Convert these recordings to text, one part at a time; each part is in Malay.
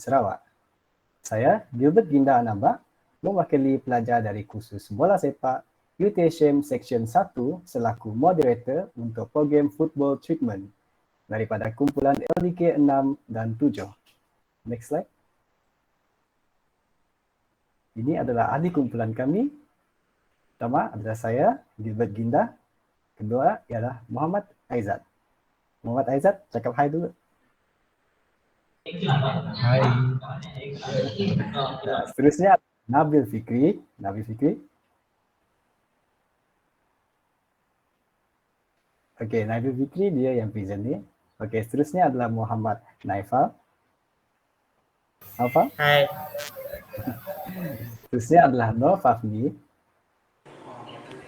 Sarawak. Saya, Gilbert Ginda Anamba, mewakili pelajar dari kursus bola sepak UTHM Seksyen 1 selaku moderator untuk program Football Treatment daripada kumpulan LDK 6 dan 7. Next slide. Ini adalah ahli kumpulan kami. Pertama adalah saya, Gilbert Ginda. Kedua ialah Muhammad Aizat. Muhammad Aizat, cakap hai dulu. Hai. Seterusnya Nabil Fikri. Nabil Fikri. Okey, Nabil Fikri dia yang present ni. Okey, seterusnya adalah Muhammad Naifal. Naifal. Hai. Seterusnya adalah Nur Fafni.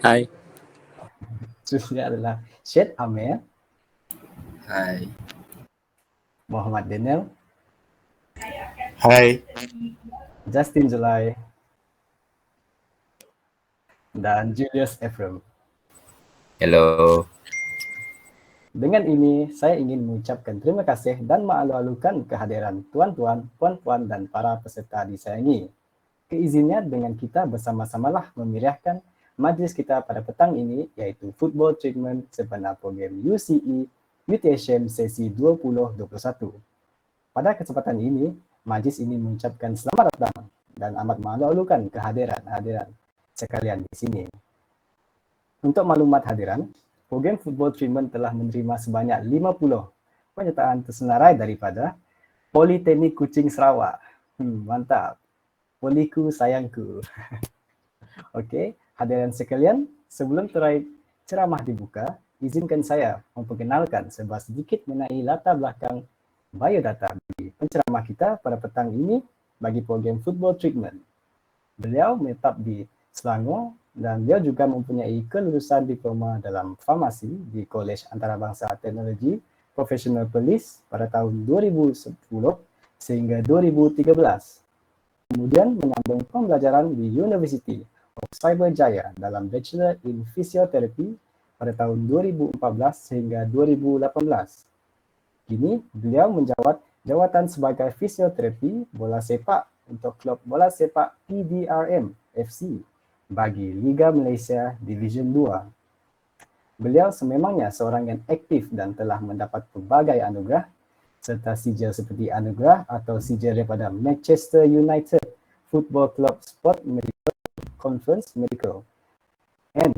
Hai. Seterusnya adalah Syed Amir. Hai. Muhammad Daniel. Hai. Justin Julai. Dan Julius Ephraim. Hello. Dengan ini, saya ingin mengucapkan terima kasih dan mengalu-alukan kehadiran tuan-tuan, puan-puan dan para peserta disayangi. Keizinnya dengan kita bersama-samalah memeriahkan majlis kita pada petang ini iaitu Football Treatment sebenar program UCE UTHM sesi 2021. Pada kesempatan ini, majlis ini mengucapkan selamat datang dan amat mengalu-alukan kehadiran sekalian di sini. Untuk maklumat hadiran, program Football Treatment telah menerima sebanyak 50 penyertaan tersenarai daripada Politeknik Kuching Sarawak. Mantap. Poliku sayangku. Okey, hadirin sekalian, sebelum ceramah dibuka, izinkan saya memperkenalkan sebuah sedikit mengenai latar belakang biodata di penceramah kita pada petang ini bagi program Football Treatment. Beliau menetap di Selangor dan beliau juga mempunyai kelulusan diploma dalam farmasi di Kolej Antarabangsa Teknologi Profesional Perlis pada tahun 2010 sehingga 2013. Kemudian menyambung pembelajaran di University of Cyberjaya dalam Bachelor in Physiotherapy pada tahun 2014 sehingga 2018. Kini beliau menjawat jawatan sebagai fisioterapi bola sepak untuk klub bola sepak PDRM FC bagi Liga Malaysia Division 2. Beliau sememangnya seorang yang aktif dan telah mendapat pelbagai anugerah serta sijil seperti anugerah atau sijil daripada Manchester United Football Club Sport Medical Conference Medical and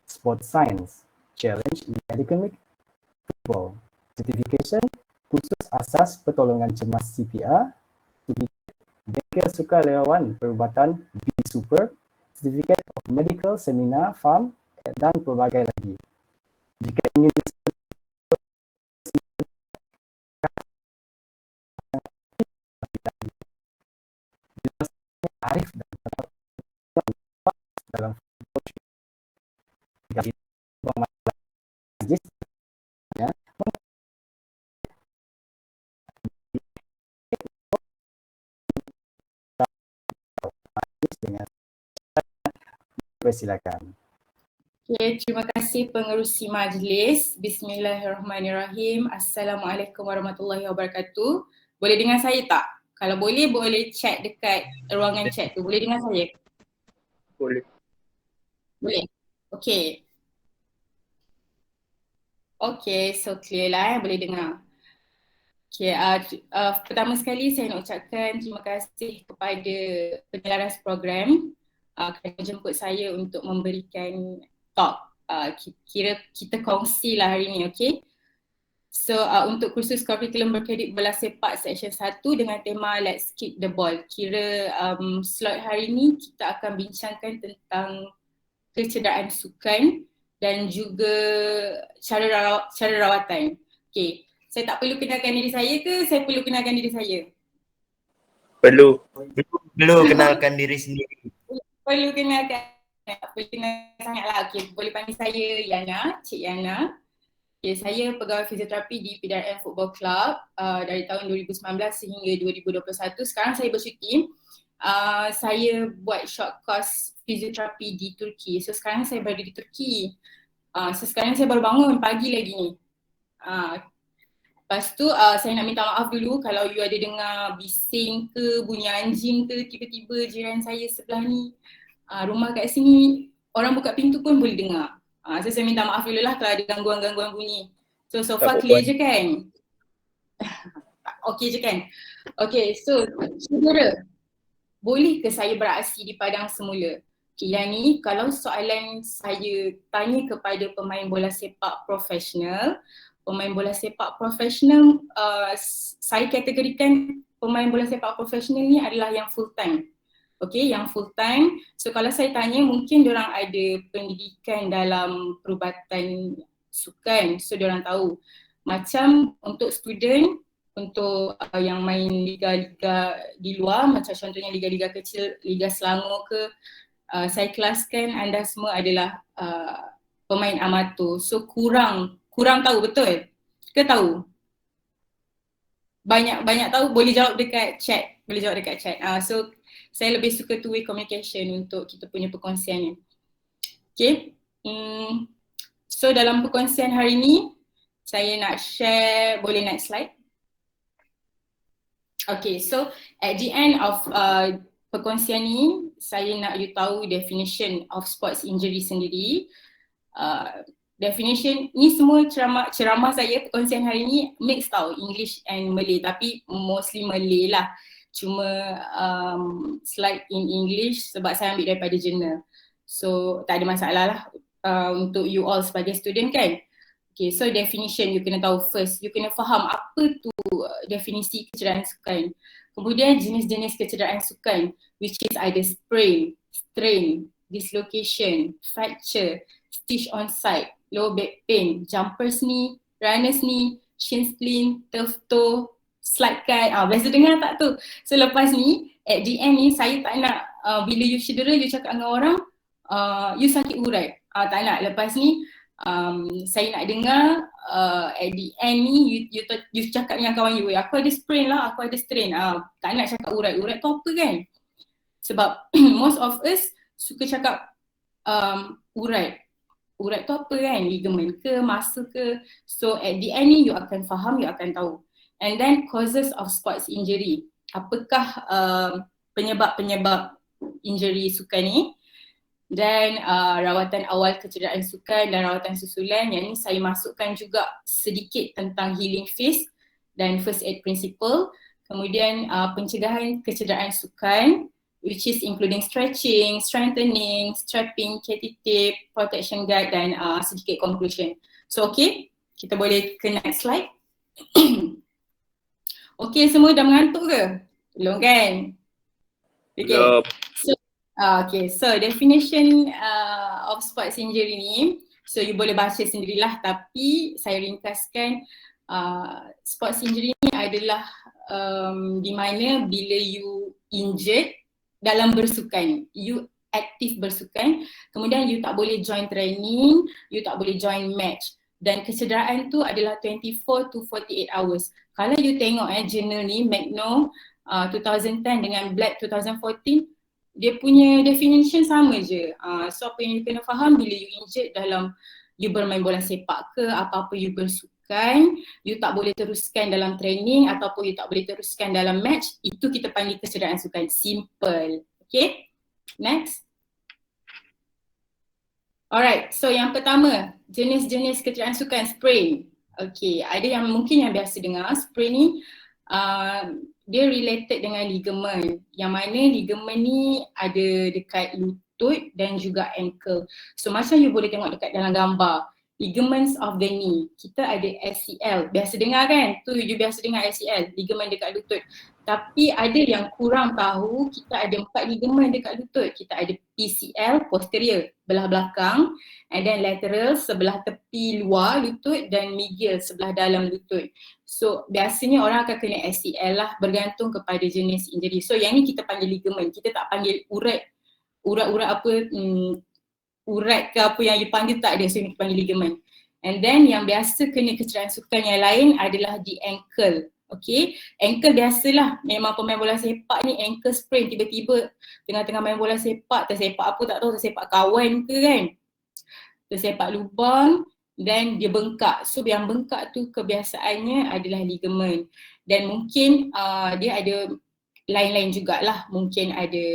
Sport Science Challenge in Academic Football Certification Khusus Asas Pertolongan Cemas CPR, Certificate Bengkel Sukarelawan Perubatan B-Super, Certificate of Medical Seminar Farm dan pelbagai lagi. Jika ingin arif dan dalam majlis dengan persilakan. Okay, terima kasih pengerusi majlis. Bismillahirrahmanirrahim. Assalamualaikum warahmatullahi wabarakatuh. Boleh dengar saya tak? Kalau boleh, boleh chat dekat ruangan chat tu. Boleh dengar saya? Boleh. Boleh? Okay. Okay, so clear lah boleh dengar. Okay, pertama sekali saya nak ucapkan terima kasih kepada penyelaras program kerana menjemput saya untuk memberikan talk. Kira kita kongsi lah hari ni, okay? So untuk kursus kurikulum berkredit bola sepak seksyen 1 dengan tema Let's Kick the Ball. Kira slot hari ni kita akan bincangkan tentang kecederaan sukan dan juga cara rawatan. Okay, saya tak perlu kenalkan diri saya ke saya perlu kenalkan diri saya? Perlu kenalkan diri sendiri. Perlu kenalkan, tak perlu kenalkan sangat lah. Okay, boleh panggil saya Yana, Cik Yana. Okay, saya pegawai fizioterapi di PDRM Football Club dari tahun 2019 sehingga 2021. Sekarang saya bercuti. Saya buat short course fizioterapi di Turki. So sekarang saya berada di Turki. So sekarang saya baru bangun pagi lagi ni. Lepas tu saya nak minta maaf dulu kalau you ada dengar bising ke, bunyi anjing ke, tiba-tiba jiran saya sebelah ni, rumah kat sini, orang buka pintu pun boleh dengar. So saya minta maaf dulu lah kalau ada gangguan-gangguan bunyi. So far clear je kan? Okay je kan? Okay, so saudara, boleh ke saya beraksi di padang semula? Okay, yang ni kalau soalan saya tanya kepada pemain bola sepak profesional, saya kategorikan pemain bola sepak profesional ni adalah yang full time. Okay, yang full time. So kalau saya tanya mungkin diorang ada pendidikan dalam perubatan sukan. So diorang tahu. Macam untuk student, untuk yang main liga-liga di luar, macam contohnya liga-liga kecil, Liga Selangor ke, saya kelaskan anda semua adalah pemain amatur. So kurang tahu, betul? Ke tahu? Banyak tahu, boleh jawab dekat chat. So saya lebih suka two-way communication untuk kita punya perkongsian ni. Okay. So dalam perkongsian hari ni, saya nak share, boleh next slide? Okay, so at the end of perkongsian ni, saya nak you tahu definition of sports injury sendiri. Definition ni semua ceramah saya perkongsian hari ni mix tau, English and Malay, tapi mostly Malay lah. Cuma slide in English sebab saya ambil daripada jurnal. So tak ada masalah lah untuk you all sebagai student kan. Okay, so definition you kena tahu first. You kena faham apa tu definisi kecederaan sukan. Kemudian jenis-jenis kecederaan sukan, which is either sprain, strain, dislocation, fracture, stitch on site, low back pain, jumper's knee, runner's knee, shin splint, turf toe, slide cut. Biasa dengar tak tu? So lepas ni, at the end ni saya tak nak bila you cedera, you cakap dengan orang, you sakit urat. Tak nak. Lepas ni, saya nak dengar at the end ni you cakap dengan kawan you, aku ada sprain lah, aku ada strain. Tak nak cakap urat tu apa kan? Sebab most of us suka cakap urat tu apa kan? Ligament ke, muscle ke? So at the end ni you akan faham, you akan tahu. And then causes of sports injury. Apakah penyebab injury sukan ni? Dan rawatan awal kecederaan sukan dan rawatan susulan, yang ni saya masukkan juga sedikit tentang healing phase dan first aid principle. Kemudian pencegahan kecederaan sukan, which is including stretching, strengthening, strapping, KT tape, protection guard dan sedikit conclusion. So okay, kita boleh ke next slide. Okay, semua dah mengantuk ke? Belum kan? Okay. Okay, so definition of sports injury ni, so you boleh baca sendirilah, tapi saya ringkaskan. Sports injury ni adalah di mana bila you injured dalam bersukan, you aktif bersukan, kemudian you tak boleh join training, you tak boleh join match, dan kecederaan tu adalah 24 to 48 hours. Kalau you tengok journal ni, Magno 2010 dengan Black 2014, dia punya definition sama je. So apa yang you kena faham bila you injured dalam you bermain bola sepak ke, apa-apa you bersukan, you tak boleh teruskan dalam training ataupun you tak boleh teruskan dalam match, itu kita panggil kecederaan sukan. Simple. Okay, next. Alright, so yang pertama, jenis-jenis kecederaan sukan, sprain. Okay, ada yang mungkin yang biasa dengar, sprain ni dia related dengan ligament, yang mana ligament ni ada dekat lutut dan juga ankle. So macam you boleh tengok dekat dalam gambar, ligaments of the knee, kita ada ACL, biasa dengar kan? Tu you biasa dengar ACL, ligament dekat lutut. Tapi ada yang kurang tahu, kita ada 4 ligament dekat lutut. Kita ada PCL, posterior, belah belakang, and then lateral, sebelah tepi luar lutut, dan medial, sebelah dalam lutut. So biasanya orang akan kena ACL lah, bergantung kepada jenis injury. So yang ni kita panggil ligament, kita tak panggil urat apa, urat ke apa yang you panggil tak ada, so kita panggil ligament. And then yang biasa kena kecederaan sukan yang lain adalah di ankle. Okay, ankle biasalah, memang pemain bola sepak ni ankle sprain, tiba-tiba tengah-tengah main bola sepak, tersepak apa tak tahu, tersepak kawan ke kan, tersepak lubang, then dia bengkak. So yang bengkak tu kebiasaannya adalah ligamen, dan mungkin dia ada lain-lain jugalah, mungkin ada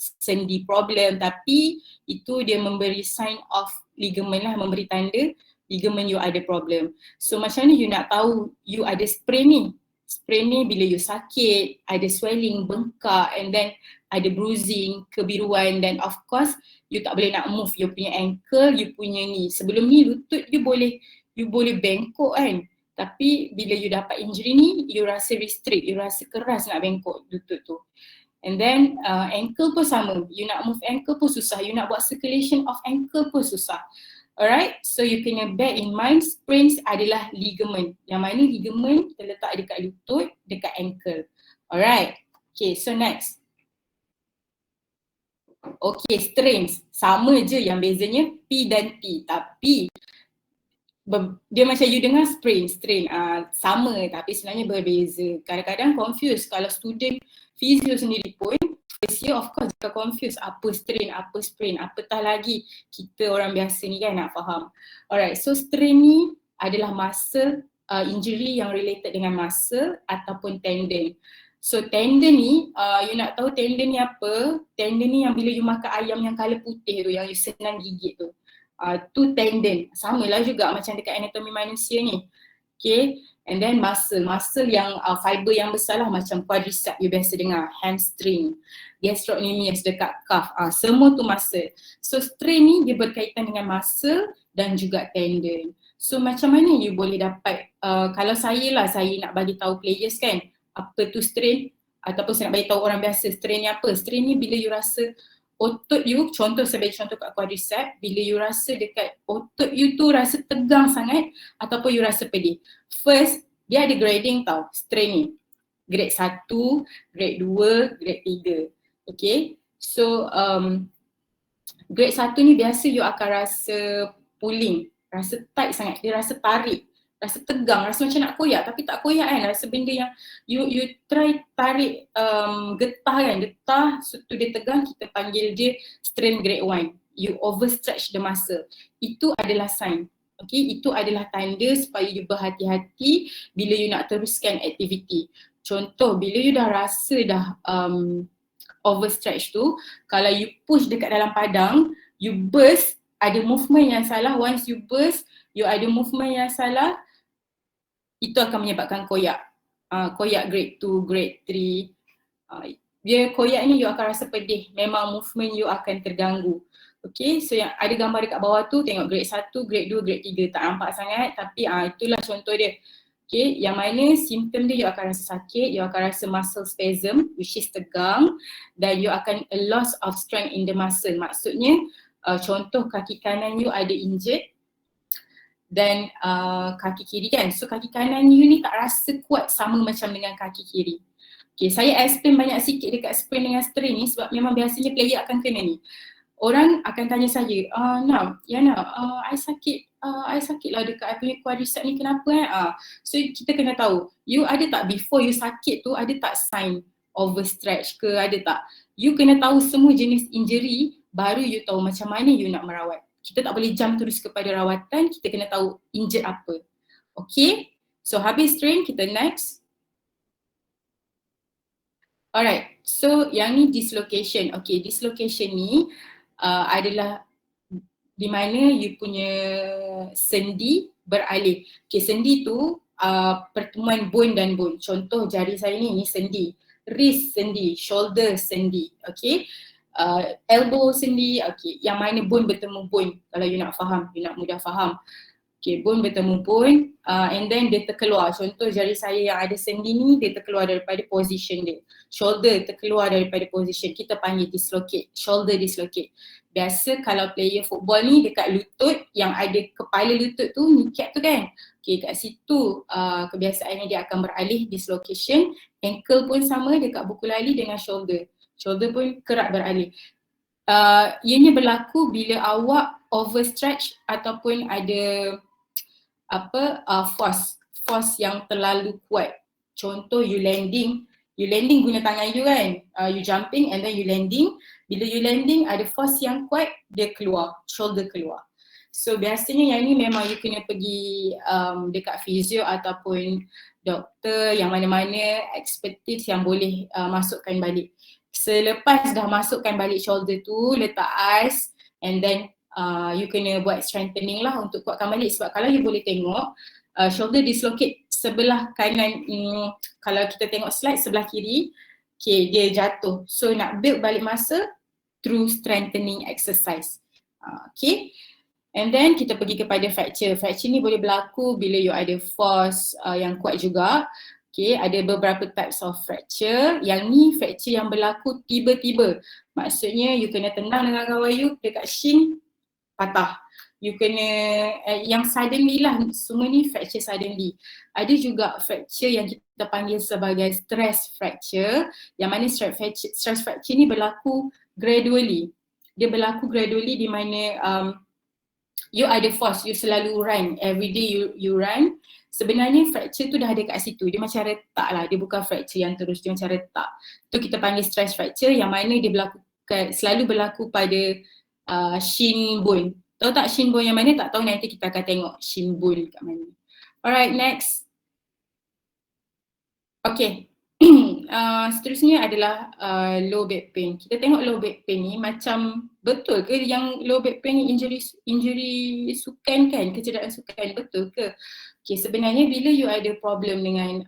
sendi problem, tapi itu dia memberi sign of ligament lah, memberi tanda ligament you ada problem. So macam ni you nak tahu you ada sprain ni? Sprain ni bila you sakit, ada swelling, bengkak, and then ada bruising, kebiruan, dan of course you tak boleh nak move you punya ankle, you punya ni. Sebelum ni lutut you boleh bengkok kan, tapi bila you dapat injury ni, you rasa restrict, you rasa keras nak bengkok lutut tu. And then ankle pun sama, you nak move ankle pun susah, you nak buat circulation of ankle pun susah. Alright, so you kena bear in mind sprains adalah ligament. Yang mana ligament terletak dekat lutut, dekat ankle. Alright, okay, so next. Okay, strains. Sama je, yang bezanya P dan T. Tapi dia macam you dengar strain, sama tapi sebenarnya berbeza. Kadang-kadang confuse kalau student physio sendiri pun, first year of course dia confuse apa strain, apa sprain, apatah lagi kita orang biasa ni kan nak faham. Alright, so strain ni adalah muscle injury yang related dengan muscle ataupun tendon. So tendon ni, you nak tahu tendon ni apa? Tendon ni yang bila you makan ayam yang colour putih tu, yang you senang gigit tu. Tu tendon, samalah juga macam dekat anatomi manusia ni. Okay, and then muscle yang fiber yang besar lah, macam quadricep you biasa dengar, hamstring, gastrocnemius dekat calf, semua tu muscle. So strain ni dia berkaitan dengan muscle dan juga tendon. So macam mana you boleh dapat, kalau saya nak bagi tahu players kan, apa tu strain, ataupun saya nak bagi tahu orang biasa strain ni apa. Strain ni bila you rasa otot you, sebagai contoh kat quadricep, bila you rasa dekat otot you tu rasa tegang sangat ataupun you rasa pedih. First, dia ada grading tau, strain ni. Grade 1, grade 2, grade 3. Okay, so grade 1 ni biasa you akan rasa pulling, rasa tight sangat, dia rasa tarik, rasa tegang, rasa macam nak koyak tapi tak koyak kan, rasa benda yang you try tarik getah so tu dia tegang, kita panggil dia strain grade 1. You overstretch the muscle. Itu adalah sign. Okay, itu adalah tanda supaya you berhati-hati bila you nak teruskan aktiviti. Contoh, bila you dah rasa dah overstretch tu, kalau you push dekat dalam padang, you burst, ada movement yang salah, once you burst, you ada movement yang salah, itu akan menyebabkan koyak. Koyak grade 2, grade 3. Dia koyak ni you akan rasa pedih, memang movement you akan terganggu. Okay, so yang ada gambar dekat bawah tu, tengok grade 1, grade 2, grade 3, tak nampak sangat tapi itulah contoh dia. Okay, yang mana simptom dia, you akan rasa sakit, you akan rasa muscle spasm which is tegang, dan you akan a loss of strength in the muscle. Maksudnya contoh kaki kanan you ada injured dan kaki kiri kan, so kaki kanan you ni tak rasa kuat sama macam dengan kaki kiri. Okay, saya explain banyak sikit dekat sprain dengan strain ni sebab memang biasanya player akan kena ni. Orang akan tanya saya, I sakit lah dekat I punya quadricep ni, kenapa So kita kena tahu, you ada tak before you sakit tu, ada tak sign overstretch ke, ada tak? You kena tahu semua jenis injury, baru you tahu macam mana you nak merawat. Kita tak boleh jump terus kepada rawatan, kita kena tahu injured apa. Okay, so habis strain, kita next. Alright, so yang ni dislocation. Okay, dislocation ni adalah di mana you punya sendi beralih. Okay, sendi tu pertemuan bone dan bone. Contoh jari saya ni sendi, wrist sendi, shoulder sendi. Okay, elbow sendi. Okay, yang mana bone bertemu bone, kalau you nak faham, you nak mudah faham. Okay, bone bertemu bone and then dia terkeluar. Contoh jari saya yang ada sendi ni, dia terkeluar daripada position dia. Shoulder terkeluar daripada position, kita panggil dislocate, shoulder dislocate. Biasa kalau player football ni dekat lutut, yang ada kepala lutut tu, kneecap tu kan. Okay, kat situ kebiasaannya dia akan beralih dislocation. Ankle pun sama dekat buku lali dengan shoulder. Shoulder pun kerap beralih. Ianya berlaku bila awak overstretch ataupun ada force yang terlalu kuat. Contoh you landing guna tangan you kan, you jumping and then you landing. Bila you landing ada force yang kuat, dia keluar, shoulder keluar. So biasanya yang ni memang you kena pergi dekat fizio ataupun doktor yang mana-mana expertise yang boleh masukkan balik. Selepas dah masukkan balik shoulder tu, letak ice and then you kena buat strengthening lah untuk kuatkan balik. Sebab kalau you boleh tengok shoulder dislocate sebelah kanan, kalau kita tengok slide sebelah kiri, okay, dia jatuh. So nak build balik masa through strengthening exercise. Okay, and then kita pergi kepada fracture. Fracture ni boleh berlaku bila you ada force yang kuat juga. Okay, ada beberapa types of fracture. Yang ni fracture yang berlaku tiba-tiba. Maksudnya you kena tenang dengan kawan you dekat shin, patah. You kena, yang suddenly lah, semua ni fracture suddenly. Ada juga fracture yang kita panggil sebagai stress fracture, yang mana stress fracture ni berlaku gradually. Dia berlaku gradually di mana you ada force, you selalu run, everyday you run. Sebenarnya fracture tu dah ada kat situ, dia macam retak lah, dia bukan fracture yang terus, dia macam retak. Tu kita panggil stress fracture yang mana dia selalu berlaku pada shin bone. Tahu tak shin bone yang mana? Tak tahu, nanti kita akan tengok shin bone kat mana. Alright, next. Okay. Seterusnya adalah low back pain. Kita tengok low back pain ni macam betul ke yang low back pain ni injury sukan kan, kecederaan sukan, betul ke? Okay, sebenarnya bila you ada problem dengan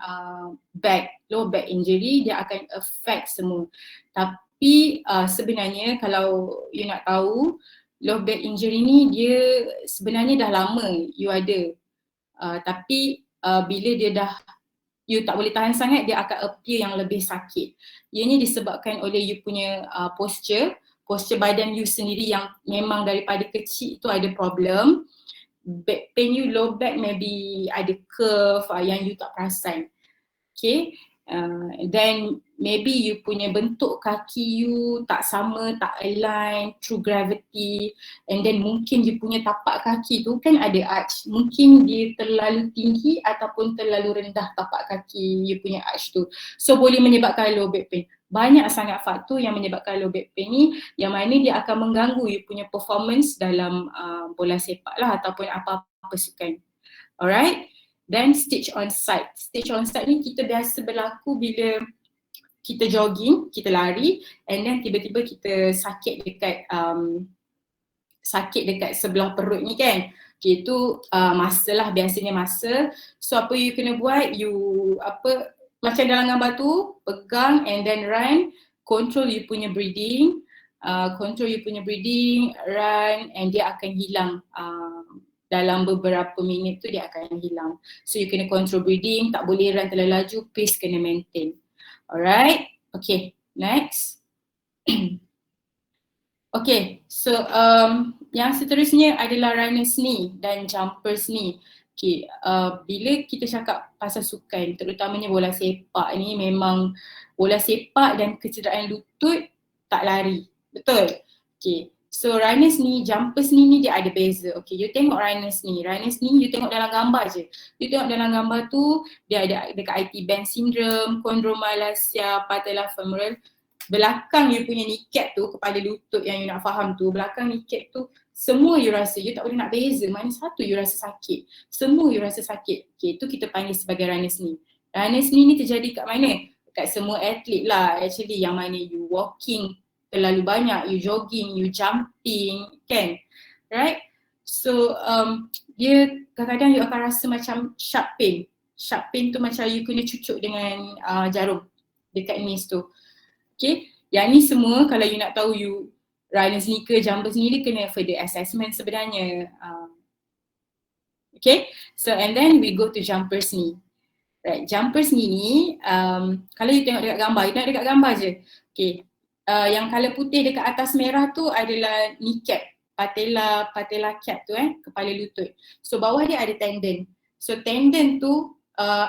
low back injury, dia akan affect semua. Tapi sebenarnya kalau you nak tahu, low back injury ni dia sebenarnya dah lama you ada, tapi bila dia dah you tak boleh tahan sangat, dia akan appear yang lebih sakit. Ianya disebabkan oleh you punya posture badan you sendiri yang memang daripada kecil tu ada problem. Back pain you, low back maybe ada curve yang you tak perasan. Okay, then maybe you punya bentuk kaki you tak sama, tak align through gravity, and then mungkin you punya tapak kaki tu kan ada arch, mungkin dia terlalu tinggi ataupun terlalu rendah tapak kaki you punya arch tu, so boleh menyebabkan low back pain. Banyak sangat faktor yang menyebabkan low back pain ni, yang mana dia akan mengganggu you punya performance dalam bola sepak lah ataupun apa-apa sukan. Alright, then stitch on side. Stitch on side ni kita biasa berlaku bila kita jogging, kita lari, and then tiba-tiba kita sakit dekat sebelah perut ni kan. Okay, itu masa lah, biasanya masa. So apa you kena buat, you macam dalam gambar tu, pegang and then run, control you punya breathing, run, and dia akan hilang. Dalam beberapa minit tu dia akan hilang. So you kena control breathing, tak boleh run terlalu laju, pace kena maintain. Alright, okay, next. Okay, so yang seterusnya adalah runners knee dan jumpers knee. Okay, bila kita cakap pasal sukan, terutamanya bola sepak ni, memang bola sepak dan kecederaan lutut tak lari, betul? Okay, so runners knee, jumpers knee ni dia ada beza. Okay, you tengok runners knee you tengok dalam gambar je. You tengok dalam gambar tu, dia ada dekat IT band syndrome, chondromalacia, patellofemoral. Belakang you punya kneecap tu, kepala lutut yang you nak faham tu, belakang kneecap tu, semua you rasa, you tak boleh nak beza mana satu you rasa sakit. Semua you rasa sakit. Okay, tu kita panggil sebagai runners knee. Runners knee ni terjadi kat mana? Dekat semua atlet lah actually, yang mana you walking terlalu banyak, you jogging, you jumping, kan? Right? So dia kadang-kadang you akan rasa macam sharp pain. Sharp pain tu macam you kena cucuk dengan jarum dekat knees tu. Okay, yang ni semua kalau you nak tahu you runners knee ke jumpers knee, dia kena further assessment sebenarnya. Okay, so and then we go to jumpers knee. Right, jumpers knee ni kalau you tengok dekat gambar, you tengok dekat gambar je. Okay, yang colour putih dekat atas merah tu adalah kneecap, patella cap tu kepala lutut. So bawah dia ada tendon. So tendon tu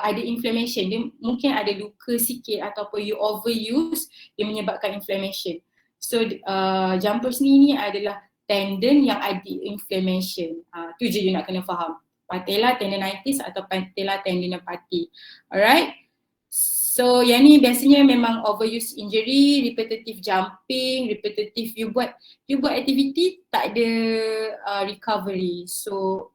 ada inflammation, dia mungkin ada luka sikit ataupun you overuse, dia menyebabkan inflammation. So jumpers knee ni adalah tendon yang ada inflammation. Tu je you nak kena faham. Patella tendinitis atau patella tendinopathy. Alright. So yang ni biasanya memang overuse injury, repetitive jumping, repetitive you buat activity tak ada recovery. So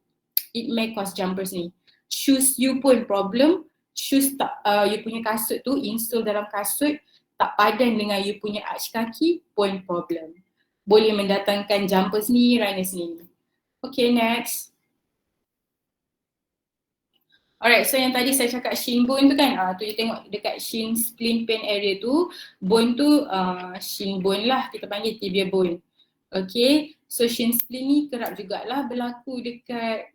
it may cause jumpers ni. Shoes you pun problem, shoes tak you punya kasut tu, insole dalam kasut tak padan dengan you punya arch kaki pun problem. Boleh mendatangkan jumpers ni, runners ni. Okay, next. Alright, so yang tadi saya cakap shin bone tu kan, tu you tengok dekat shin splint pain area tu, bone tu shin bone lah, kita panggil tibia bone. Okay, so shin splint ni kerap jugalah berlaku dekat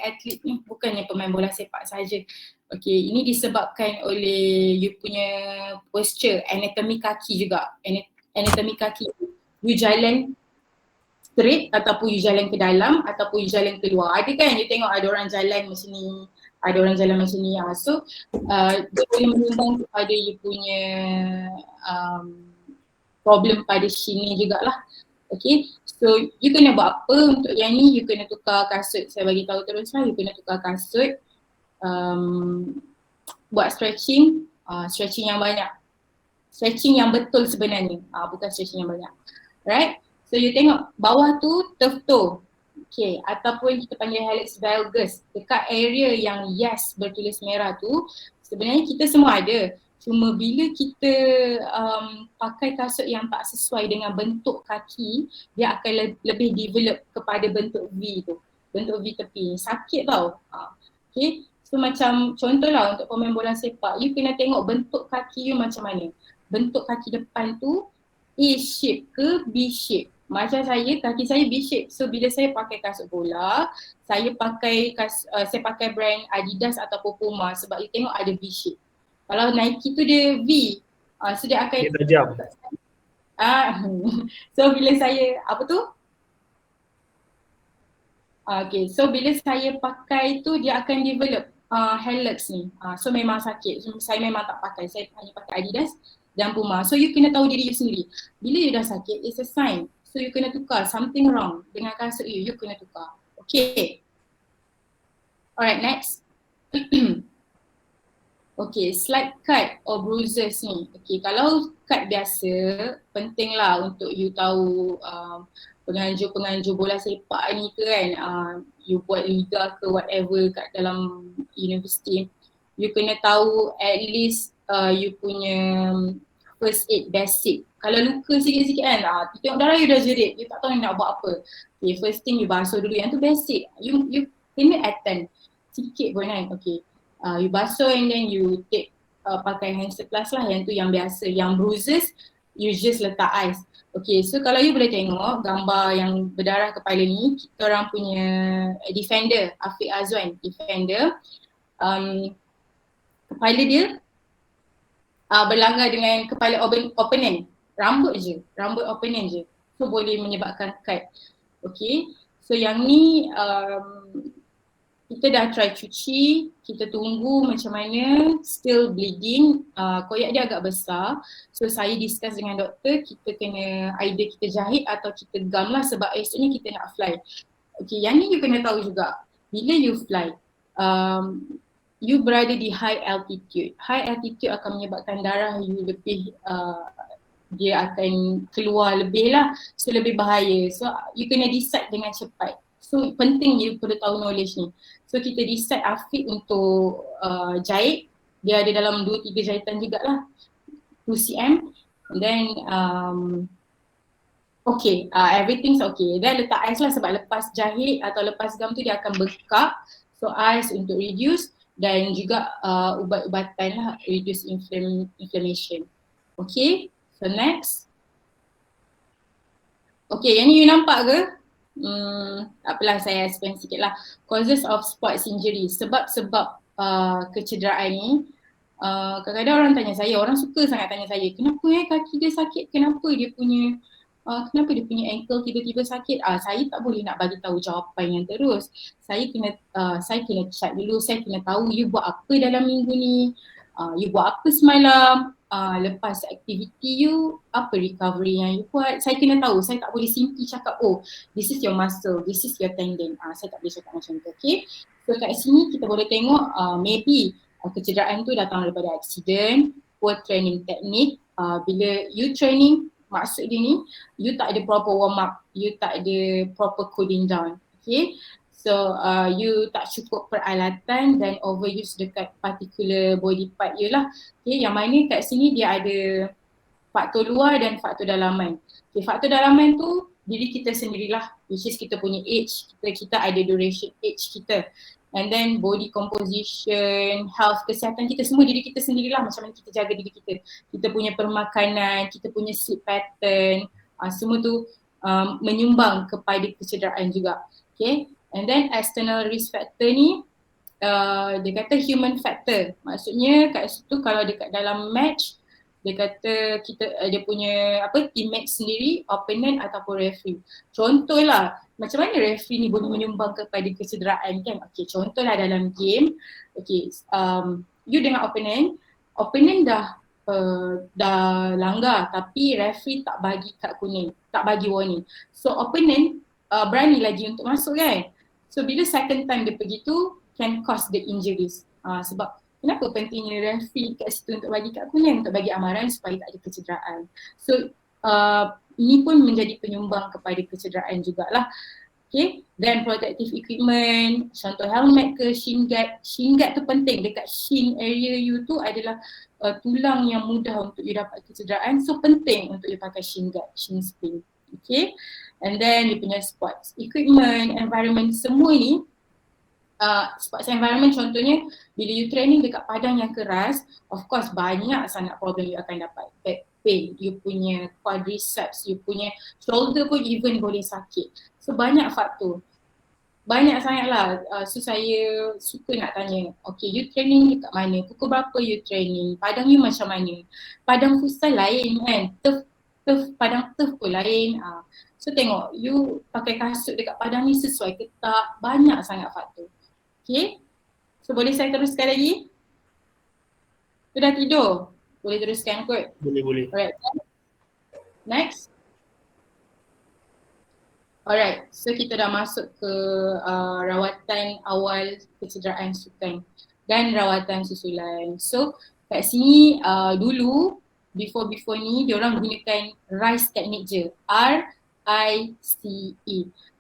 atlet ni, bukannya pemain bola sepak saja. Okay, ini disebabkan oleh you punya posture, anatomi kaki juga. Anatomi kaki, you jalan straight ataupun you jalan ke dalam ataupun you jalan keluar. Ada kan you tengok ada orang jalan macam ni, ada orang jalan macam ni. So dia boleh menyumbang kepada you punya problem pada shin ni jugalah. Okay, so you kena buat apa untuk yang ni? You kena tukar kasut. Saya bagi tahu terus lah, you kena tukar kasut. Buat stretching, stretching yang banyak. Stretching yang betul sebenarnya, bukan stretching yang banyak. Right? So you tengok bawah tu turf toe. Okay, ataupun kita panggil hallux valgus. Dekat area yang yes bertulis merah tu, sebenarnya kita semua ada. Cuma bila kita pakai kasut yang tak sesuai dengan bentuk kaki, dia akan lebih develop kepada bentuk V tu. Bentuk V tepi. Sakit tau. Okay, so macam contohlah untuk pemain bola sepak, you kena tengok bentuk kaki you macam mana. Bentuk kaki depan tu A shape ke B shape. Macam saya, kaki saya B shape. So bila saya pakai kasut bola, saya pakai brand Adidas ataupun Puma sebab you tengok ada V shape. Kalau Nike tu dia V, so dia akan Dia tajam. So bila saya, apa tu? Okay, so bila saya pakai tu dia akan develop hallux ni. So memang sakit, so, saya memang tak pakai, saya hanya pakai Adidas dan Puma. So you kena tahu diri you sendiri. Bila you dah sakit, it's a sign. So you kena tukar, something wrong dengan kasut you kena tukar. Okay. Alright, next. Okay, slight cut or bruises ni. Okay, kalau cut biasa, pentinglah untuk you tahu penganjur-penganjur bola sepak ni ke kan, you buat liga ke whatever kat dalam universiti, you kena tahu at least you punya first aid basic. Kalau luka sikit-sikit kan, tengok darah you dah jerit, you tak tahu nak buat apa. Okay, first thing you basuh dulu, yang tu basic. You kena attend sikit pun kan, okay. You basuh and then you take pakai hand surplus lah, yang tu yang biasa. Yang bruises, you just letak ais. Okay, so kalau you boleh tengok gambar yang berdarah kepala ni, kita orang punya defender, Afiq Azwan, defender, kepala dia berlanggar dengan kepala opponent, rambut opponent je. So boleh menyebabkan cut. Okay, so yang ni kita dah try cuci, kita tunggu macam mana, still bleeding, koyak dia agak besar. So saya discuss dengan doktor, kita kena either kita jahit atau kita gam lah sebab esoknya kita nak fly. Okay, yang ni you kena tahu juga, bila you fly, you berada di high altitude. High altitude akan menyebabkan darah you lebih, dia akan keluar lebih lah, so lebih bahaya. So you kena decide dengan cepat. So penting you perlu tahu knowledge ni. So kita decide Afiq untuk jahit, dia ada dalam 2-3 jahitan jugalah, 2 cm. And then okay, everything's okay. Then letak ais lah sebab lepas jahit atau lepas gam tu dia akan bengkak. So ais untuk reduce dan juga ubat-ubatan lah, reduce inflammation. Okay, so next. Okay, yang ni you nampak ke? Tak apalah, saya explain sikit lah. Causes of sports injury, sebab-sebab kecederaan ni, kadang-kadang orang tanya saya, orang suka sangat tanya saya, kenapa kaki dia sakit, kenapa dia punya ankle tiba-tiba sakit. Saya tak boleh nak bagi tahu jawapan yang terus. Saya kena check dulu, saya kena tahu you buat apa dalam minggu ni, you buat apa semalam, lepas aktiviti you, apa recovery yang you buat. Saya kena tahu, saya tak boleh simply cakap, oh this is your muscle, this is your tendon. Saya tak boleh cakap macam tu, okay. So kat sini kita boleh tengok maybe Kecederaan tu datang daripada accident, poor training technique. Bila you training, maksud dia ni, you tak ada proper warm up, you tak ada proper cooling down. Okay, so you tak cukup peralatan dan overuse dekat particular body part you lah. Okay, yang mana kat sini dia ada faktor luar dan faktor dalaman. Okay, faktor dalaman tu diri kita sendirilah, which is kita punya age, kita ada duration age kita. And then body composition, health, kesihatan kita semua diri kita sendirilah, macam mana kita jaga diri kita. Kita punya permakanan, kita punya sleep pattern, semua tu menyumbang kepada kecederaan juga. Okay, and then external risk factor ni dia kata human factor. Maksudnya kat situ kalau dekat dalam match, dia kata dia punya teammate sendiri, opponent ataupun referee. Contohlah, macam mana referee ni boleh menyumbang kepada kecederaan kan? Okay, contohlah dalam game, okay, you dengan opponent dah langgar tapi referee tak bagi kad kuning, tak bagi warning. So opponent berani lagi untuk masuk kan? So bila second time dia pergi tu can cause the injuries. Sebab kenapa pentingnya referee kat situ untuk bagi kad kuning, untuk bagi amaran supaya tak ada kecederaan. So ini pun menjadi penyumbang kepada kecederaan jugalah. Okay, dan protective equipment, contoh helmet ke shin guard. Shin guard tu penting, dekat shin area you tu adalah tulang yang mudah untuk you dapat kecederaan, so penting untuk you pakai shin guard, shin splint. Okay, and then you punya sports equipment, environment, semua ni sports environment contohnya bila you training dekat padang yang keras, of course banyak sangat problem you akan dapat. Back pain, you punya quadriceps, you punya shoulder pun even boleh sakit. So banyak faktor, banyak sangat lah. So saya suka nak tanya, okay, you training dekat mana, pukul berapa you training, padang you macam mana. Padang futsal lain kan, padang turf pun lain. So tengok you pakai kasut dekat padang ni sesuai ke tak, banyak sangat faktor. Okay, so boleh saya teruskan lagi? Sudah tidur? Boleh teruskan kot? Boleh. Alright, next. Alright, so kita dah masuk ke rawatan awal kecederaan sukan dan rawatan susulan. So kat sini dulu, before ni diorang gunakan RICE technique je, RICE.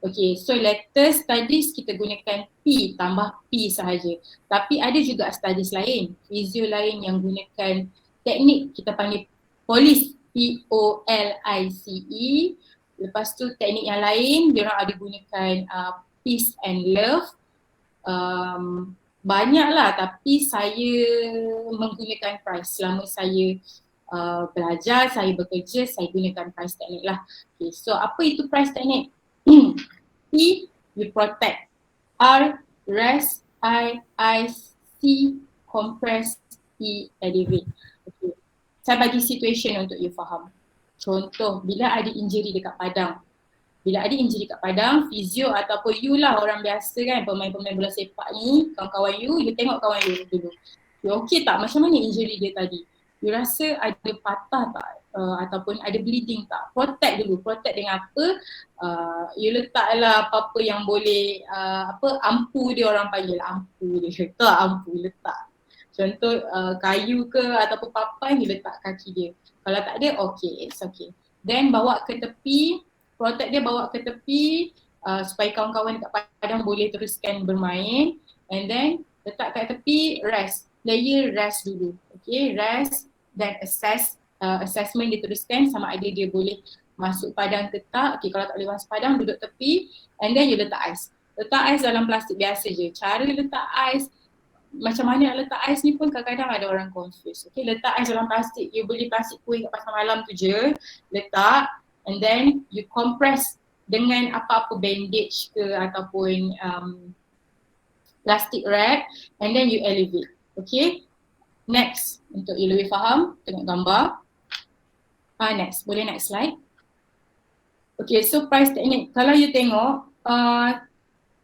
Okay, so latest studies kita gunakan P, tambah P sahaja. Tapi ada juga studies lain, physio lain yang gunakan teknik kita panggil POLICE, POLICE. Lepas tu teknik yang lain, diorang ada gunakan peace and love. Banyak lah, tapi saya menggunakan PRICE. Selama saya belajar, saya bekerja, saya gunakan PRICE teknik lah. Okay, so apa itu PRICE teknik? P, you protect. R, rest. I, ice. C, compress. E, elevate. Okay. Saya bagi situation untuk you faham. Contoh, bila ada injury dekat padang. Bila ada injury dekat padang, fizio ataupun you lah orang biasa kan, pemain-pemain bola sepak ni, kawan-kawan you tengok kawan you dulu. You okay tak? Macam mana injury dia tadi? You rasa ada patah tak? Ataupun ada bleeding tak? Protect dulu. Protect dengan apa? You letaklah apa-apa yang boleh, ampu dia orang panggil. Ampu dia. Letak ampu, letak. Contoh kayu ke ataupun papan, you letak kaki dia. Kalau tak ada, okay, it's okay. Then bawa ke tepi, protect dia, bawa ke tepi supaya kawan-kawan dekat padang boleh teruskan bermain. And then letak kat tepi, rest. Player rest dulu. Okay, rest dan assessment diteruskan sama ada dia boleh masuk padang ke tak. Okay, kalau tak boleh masuk padang, duduk tepi. And then you letak ais. Letak ais dalam plastik biasa je. Cara letak ais, macam mana nak letak ais ni pun kadang-kadang ada orang confuse. Okay, letak ais dalam plastik. You beli plastik kuih kat pasar malam tu je, letak, and then you compress dengan apa-apa bandage ke ataupun plastic wrap, and then you elevate. Okay, next, untuk you lebih faham, tengok gambar. Next, boleh next slide. Okay, so price technique. Kalau you tengok,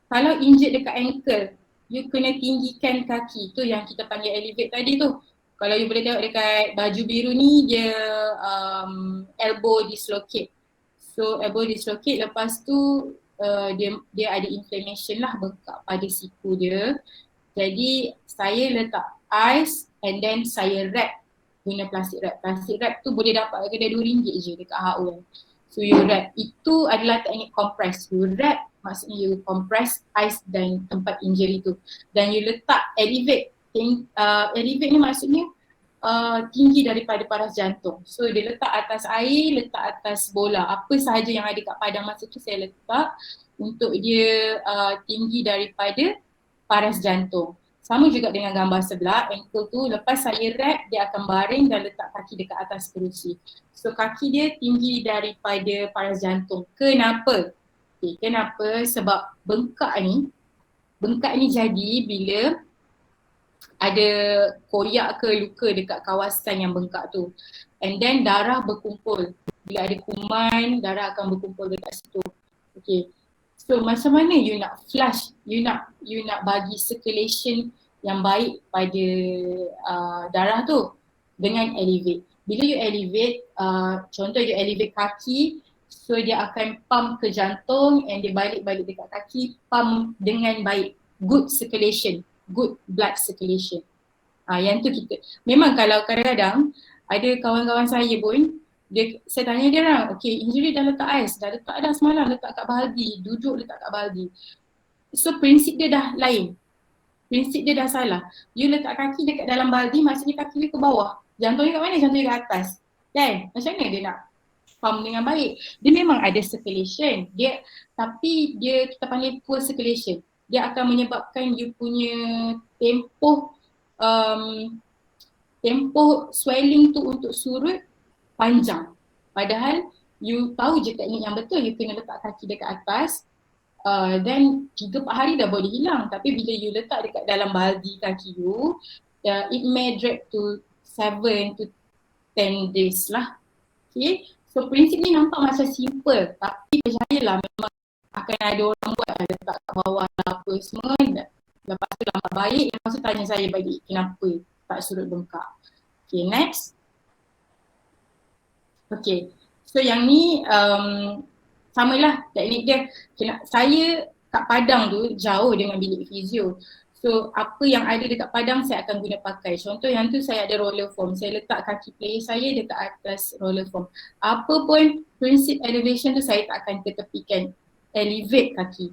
kalau injured dekat ankle, you kena tinggikan kaki. Tu yang kita panggil elevate tadi tu. Kalau you boleh tengok dekat baju biru ni, dia elbow dislocate. So elbow dislocate, lepas tu dia ada inflammation lah, bengkak pada siku dia. Jadi saya letak ais and then saya wrap guna plastik wrap. Plastik wrap tu boleh dapat kedai RM2 je dekat HO kan. So you wrap, itu adalah teknik compress. You wrap maksudnya you compress ais dan tempat injury tu. Dan you letak elevate. Elevate ni maksudnya tinggi daripada paras jantung. So dia letak atas air, letak atas bola. Apa sahaja yang ada kat padang masa tu saya letak untuk dia tinggi daripada paras jantung. Sama juga dengan gambar sebelah, ankle tu lepas saya wrap dia akan baring dan letak kaki dekat atas kerusi. So kaki dia tinggi daripada paras jantung. Kenapa? Okay, kenapa? Sebab bengkak ni jadi bila ada koyak ke luka dekat kawasan yang bengkak tu. And then darah berkumpul. Bila ada kuman, darah akan berkumpul dekat situ. Okay. So macam mana you nak flush, you nak bagi circulation yang baik pada darah tu dengan elevate. Bila you elevate, contoh you elevate kaki, so dia akan pump ke jantung and dia balik dekat kaki, pump dengan baik, good circulation, good blood circulation. Yang tu kita, memang kalau kadang-kadang ada kawan-kawan saya pun, saya tanya dia orang, okay injury dah letak ais, dah letak dah semalam, letak kat baldi, duduk letak kat baldi. So prinsip dia dah lain, prinsip dia dah salah. You letak kaki dekat dalam baldi, maksudnya kaki dia ke bawah. Jantung dia kat mana? Jantung dia kat atas. Kan? Macam mana dia nak pump dengan baik? Dia memang ada circulation, tapi kita panggil poor circulation. Dia akan menyebabkan you punya tempoh swelling tu untuk surut panjang. Padahal you tahu je teknik yang betul, you kena letak kaki dekat atas, then 3-4 hari dah boleh hilang. Tapi bila you letak dekat dalam baldi kaki you, it may drag to 7 to 10 days lah. Okay, so prinsip ni nampak macam simple, tapi percayalah memang akan ada orang buat letak kat bawah lah apa semua. Lepas tu nampak baik, lepas tu tanya saya balik kenapa tak surut bengkak. Okay, next. Okay, so yang ni samalah teknik dia. Saya kat padang tu jauh dengan bilik fizio. So apa yang ada dekat padang saya akan guna pakai. Contoh yang tu saya ada roller foam. Saya letak kaki player saya dekat atas roller foam. Apa pun prinsip elevation tu saya tak akan ketepikan. Elevate kaki.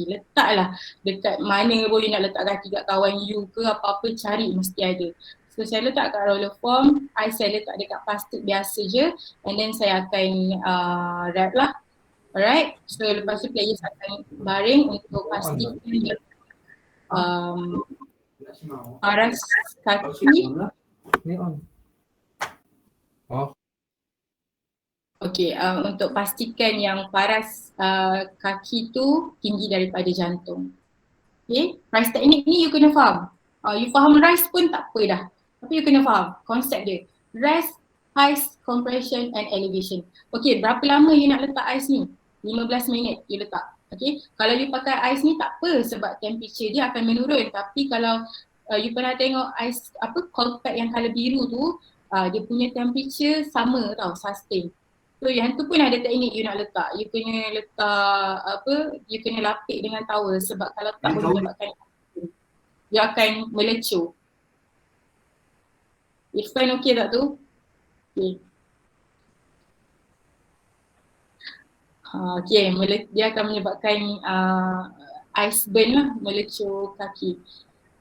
Letaklah dekat mana pun you nak letak kaki, kat kawan you ke apa-apa, cari mesti ada. So saya letak kat roller foam, saya letak dekat plastik biasa je, and then saya akan wrap lah. Alright, so lepas tu players akan baring untuk pastikan dia paras kaki. Okay, untuk pastikan yang paras kaki tu tinggi daripada jantung. Okay, rise teknik ni you kena faham. You faham rise pun tak apa dah. Tapi you kena faham konsep dia. Rest, ice, compression and elevation. Okay, berapa lama you nak letak ice ni? 15 minit you letak. Okay, kalau you pakai ice ni tak apa sebab temperature dia akan menurun. Tapi kalau you pernah tengok ice cold pack yang colour biru tu, dia punya temperature sama tau, sustain. So yang tu pun ada teknik you nak letak. You kena letak you kena lapik dengan towel sebab kalau tak boleh menyebabkan dia akan melecur. Irfan okey tak tu? Okay. Okay, dia akan menyebabkan ice burn lah, melecur kaki.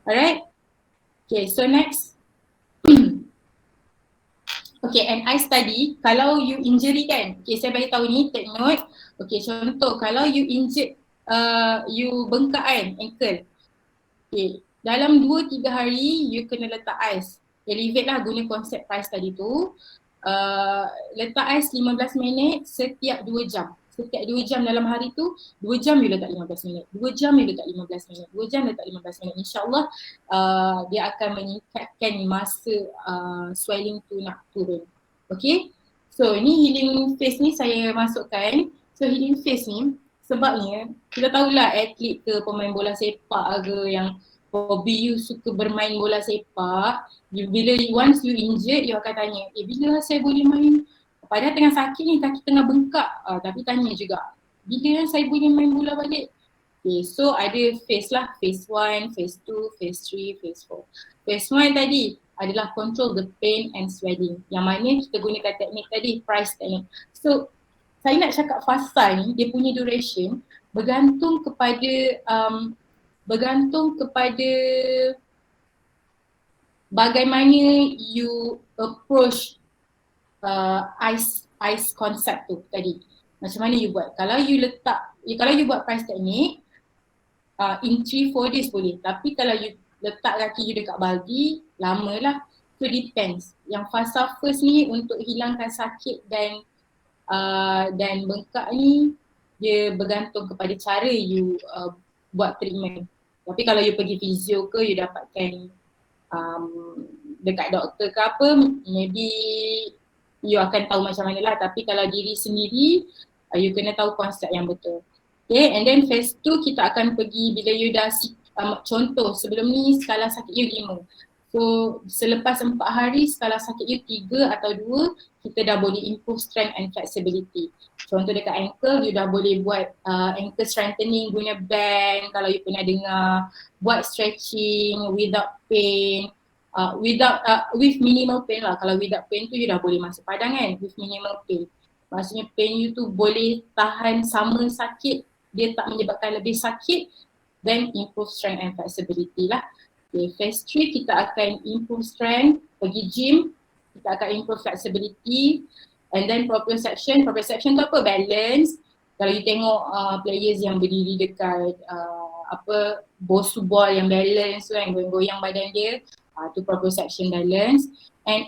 Alright? Okay, so next. Okay, and ice tadi, kalau you injury kan, okay saya bagi tahu ni, take note. Okay, contoh kalau you injured, you bengkak kan, ankle. Okay, dalam 2-3 hari you kena letak ice. Elevate lah guna konsep ice tadi tu. Letak ice 15 minit setiap 2 jam. Setiap 2 jam dalam hari tu, 2 jam you letak 15 minit, 2 jam you letak 15 minit, 2 jam letak 15 minit. InsyaAllah dia akan meningkatkan masa swelling tu nak turun. Okay, so ni healing phase ni saya masukkan. So healing phase ni sebabnya kita tahulah atlet ke pemain bola sepak ke yang hobi you suka bermain bola sepak, bila once you injured you akan tanya, bila saya boleh main? Padahal tengah sakit ni, kaki tengah bengkak, tapi tanya juga, bila saya boleh main bola balik? Okay, so ada phase lah, phase 1, phase 2, phase 3, phase 4. phase 1 tadi adalah control the pain and swelling. Yang mana kita gunakan teknik tadi, price teknik. So saya nak cakap fasa ni, dia punya duration bergantung kepada bagaimana you approach ice concept tu tadi. Macam mana you buat. Kalau you buat price teknik in 3-4 days boleh. Tapi kalau you letak kaki you dekat baldi, lama lah. So depends. Yang fasa first ni untuk hilangkan sakit dan bengkak ni, dia bergantung kepada cara you buat treatment. Tapi kalau you pergi fizio ke, you dapatkan dekat doktor ke apa, maybe you akan tahu macam mana lah. Tapi kalau diri sendiri, you kena tahu konsep yang betul. Okay, and then phase 2 kita akan pergi bila you dah contoh sebelum ni skala sakit you 5. So selepas 4 hari skala sakit you 3 atau 2, kita dah boleh improve strength and flexibility. Contoh dekat ankle, you dah boleh buat ankle strengthening guna band, kalau you pernah dengar, buat stretching without pain, with minimal pain lah. Kalau without pain tu you dah boleh masuk padang kan, with minimal pain. Maksudnya pain you tu boleh tahan sama sakit, dia tak menyebabkan lebih sakit, then improve strength and flexibility lah. Okay, phase 3 kita akan improve strength, pergi gym, kita akan improve flexibility, and then proprioception. Proprioception tu apa? Balance. Kalau you tengok players yang berdiri dekat bosu ball yang balance tu kan, goyang-goyang badan dia, tu proprioception balance. And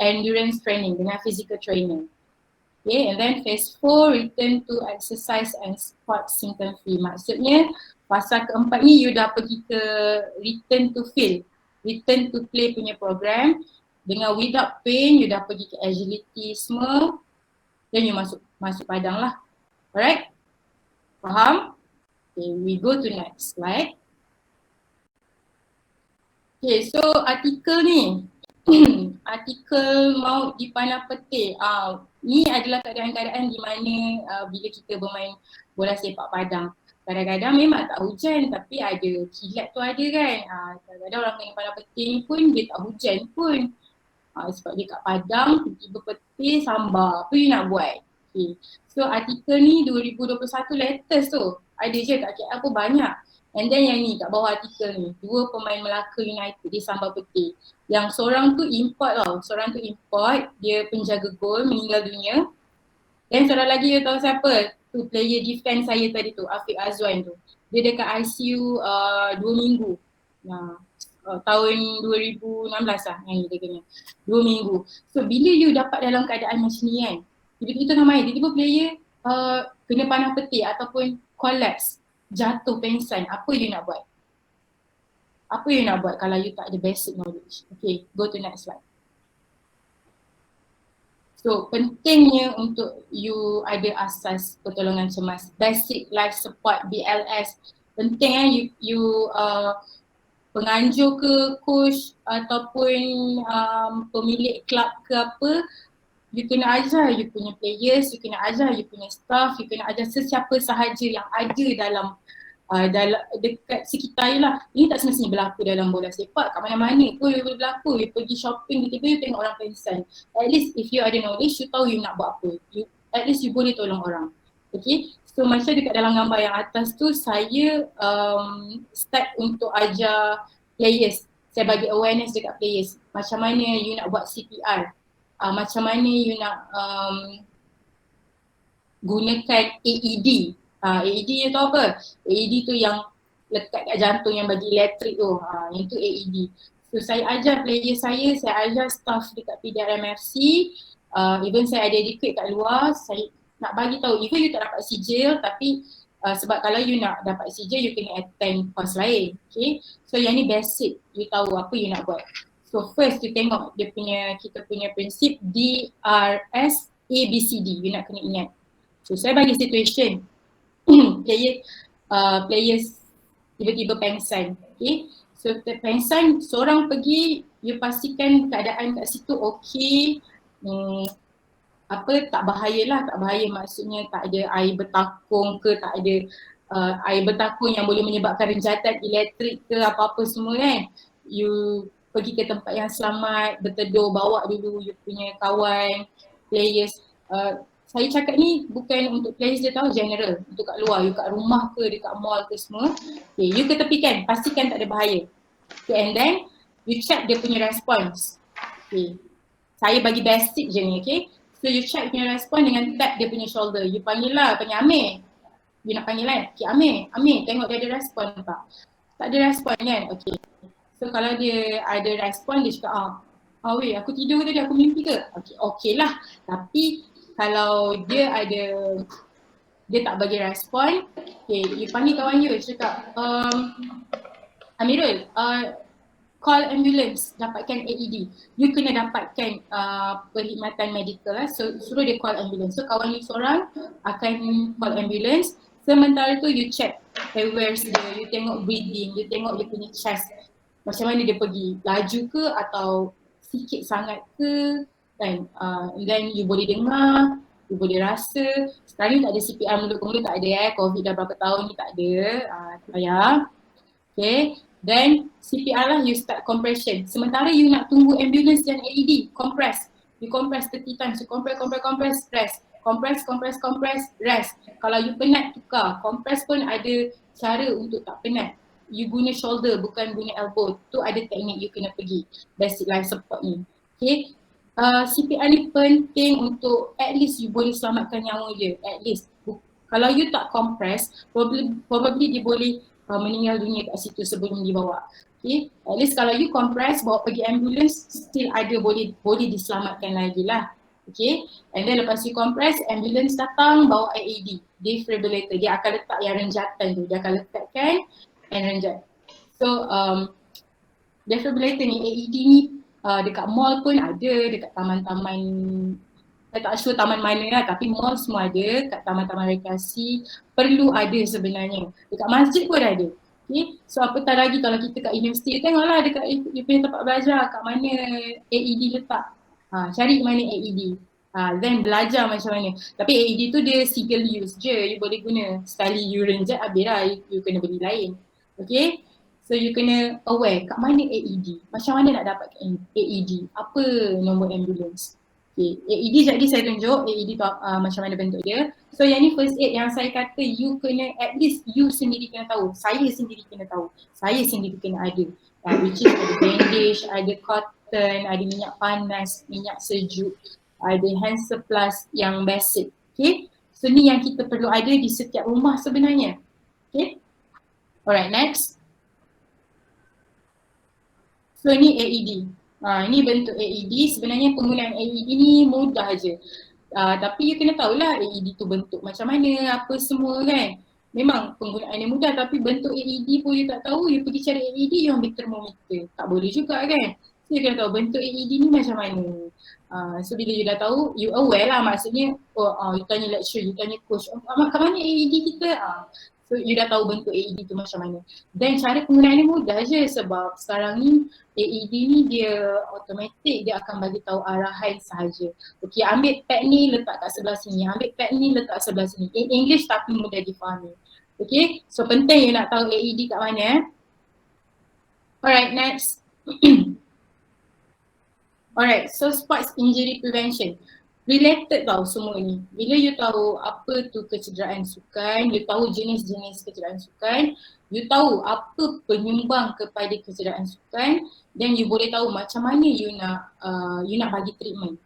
endurance training dengan physical training. Okay, and then phase 4 return to exercise and sport symptom free. Maksudnya fasa keempat ni you dah pergi ke return to field, return to play punya program dengan without pain, you dah pergi ke agility semua, then you masuk padang lah. Alright? Faham? Okay, we go to next slide. Okay, so artikel ni artikel maut di panah petir. Ni adalah keadaan-keadaan di mana bila kita bermain bola sepak padang. Kadang-kadang memang tak hujan tapi ada kilat tu ada kan. Kadang-kadang orang kena panah petir ni pun dia tak hujan pun. Sebab dia kat padang, tiba-tiba petir sambar. Apa you nak buat? Okay. So artikel ni 2021 latest tu. Ada je kat KL pun banyak. And then yang ni kat bawah artikel ni, 2 pemain Melaka United dia sambar petir. Yang seorang tu import tau, dia penjaga gol meninggal dunia. Dan seorang lagi you tahu siapa? Tu player defense saya tadi tu, Afiq Azwan tu. Dia dekat ICU 2 minggu. Tahun 2016 lah yang dia kena. 2 minggu. So bila you dapat dalam keadaan macam ni kan, tiba-tiba tengah main, tiba-tiba player kena panah petir ataupun collapse, jatuh pengsan, apa you nak buat? Apa you nak buat kalau you tak ada basic knowledge? Okay, go to next slide. So pentingnya untuk you ada asas pertolongan cemas, basic life support, BLS. Penting you penganjur ke coach ataupun pemilik kelab ke apa, you kena ajar you punya players, you kena ajar you punya staff, you kena ajar sesiapa sahaja yang ada dalam dekat sekitar you lah. Ini tak semestinya berlaku dalam bola sepak, kat mana-mana pun you boleh berlaku. You pergi shopping, tiba-tiba you tengok orang pengsan. At least if you ada knowledge, you tahu you nak buat apa. At least you boleh tolong orang. Okay, so macam dekat dalam gambar yang atas tu, saya start untuk ajar players. Saya bagi awareness dekat players. Macam mana you nak buat CPR, macam mana you nak gunakan AED. AED you tahu apa? AED tu yang lekat kat jantung yang bagi elektrik tu. Yang tu AED. So saya ajar player saya ajar staff dekat PDRMFC. Even saya ada educate kat luar, saya nak bagi tahu even you tak dapat sijil, tapi sebab kalau you nak dapat sijil you kena attend course lain. Okay, so yang ni basic, you tahu apa you nak buat. So first you tengok kita punya prinsip DRS ABCD, you nak kena ingat. So saya bagi situation players tiba-tiba pengsan. Okay, so pengsan, seorang pergi, you pastikan keadaan kat situ okey, tak bahaya maksudnya tak ada air bertakung ke, tak ada air bertakung yang boleh menyebabkan renjatan elektrik ke apa-apa semua kan. You pergi ke tempat yang selamat, berteduh, bawa dulu you punya kawan, players. Saya cakap ni bukan untuk players je tau, general, untuk kat luar, you kat rumah ke, dekat mall ke semua. Okay, you ketepikan, pastikan tak ada bahaya. Okay, and then you check dia punya response. Okay, saya bagi basic je ni, okay. So you check punya respon dengan tap dia punya shoulder. You panggil lah, panggil Amir. You nak panggil kan? Okay, Amir, tengok dia ada respon tak? Tak ada respon kan? Okay. So kalau dia ada respon, dia cakap, weh, aku tidur tadi, aku mimpi ke? Okay lah. Tapi kalau dia tak bagi respon, okay, you panggil kawan you, cakap, Amirul, call ambulance, dapatkan AED. You kena dapatkan perkhidmatan medical lah. So suruh dia call ambulance. So kawan you seorang akan call ambulance. Sementara tu you check awareness dia, you tengok breathing, you tengok dia punya chest. Macam mana dia pergi, laju ke atau sikit sangat ke kan. And then you boleh dengar, you boleh rasa. Sekarang ni tak ada CPR mulut ke mulut, tak ada COVID dah berapa tahun ni, tak ada. Tak payah. Okay. Then CPR lah, you start compression. Sementara you nak tunggu ambulance dan AED, compress. You compress 30 times, you compress, rest. Compress, rest. Kalau you penat, tukar. Compress pun ada cara untuk tak penat. You guna shoulder, bukan guna elbow. Tu ada teknik you kena pergi. Basic life support ni. Okay. CPR ni penting untuk at least you boleh selamatkan nyawa dia. At least. Kalau you tak compress, probably dia boleh meninggal dunia kat situ sebelum dibawa. Okay, at least kalau you compress, bawa pergi ambulance, still ada boleh diselamatkan lagi lah. Okay, and then lepas you compress, ambulance datang bawa AED, defibrillator, dia akan letak yang renjatan tu, dia akan letakkan and renjat. So defibrillator ni, AED ni dekat mall pun ada, dekat taman-taman, saya tak sure taman mana lah, tapi mall semua ada, kat taman-taman rekreasi perlu ada sebenarnya. Dekat masjid pun ada. Okay, so apatah lagi kalau kita kat universiti, tengoklah dekat you punya tempat belajar kat mana AED letak. Cari mana AED. Then belajar macam mana. Tapi AED tu dia single use je, you boleh guna. Sekali you renjat habis lah, you kena beli lain. Okay, so you kena aware kat mana AED, macam mana nak dapatkan AED, apa nombor ambulance. Okay, AED jadi saya tunjuk AED tu macam mana bentuk dia. So yang ni first aid yang saya kata you kena, at least you sendiri kena tahu. Saya sendiri kena tahu. Saya sendiri kena ada. Which is ada bandage, ada cotton, ada minyak panas, minyak sejuk, ada hand surplus yang basic. Okay, so ni yang kita perlu ada di setiap rumah sebenarnya. Okay, alright, next. So ni AED. Ini bentuk AED. Sebenarnya penggunaan AED ni mudah je. Tapi you kena tahulah AED tu bentuk macam mana, apa semua kan. Memang penggunaannya mudah, tapi bentuk AED pun you tak tahu, you pergi cari AED, you ambil termometer. Tak boleh juga kan. So you kena tahu bentuk AED ni macam mana. So bila you dah tahu, you aware lah, maksudnya you tanya lecturer, you tanya coach, kat mana AED kita? So you dah tahu bentuk AED tu macam mana. Dan cara penggunaan ni mudah je sebab sekarang ni AED ni dia automatic, dia akan bagi tahu arahan sahaja. Okay, ambil pad ni letak kat sebelah sini, ambil pad ni letak sebelah sini. In English tapi mudah difahami. Okay, so penting you nak tahu AED kat mana. Alright, next. Alright, so sports injury prevention. Related tau semua ni. Bila you tahu apa tu kecederaan sukan, you tahu jenis-jenis kecederaan sukan, you tahu apa penyumbang kepada kecederaan sukan, then you boleh tahu macam mana you nak bagi treatment.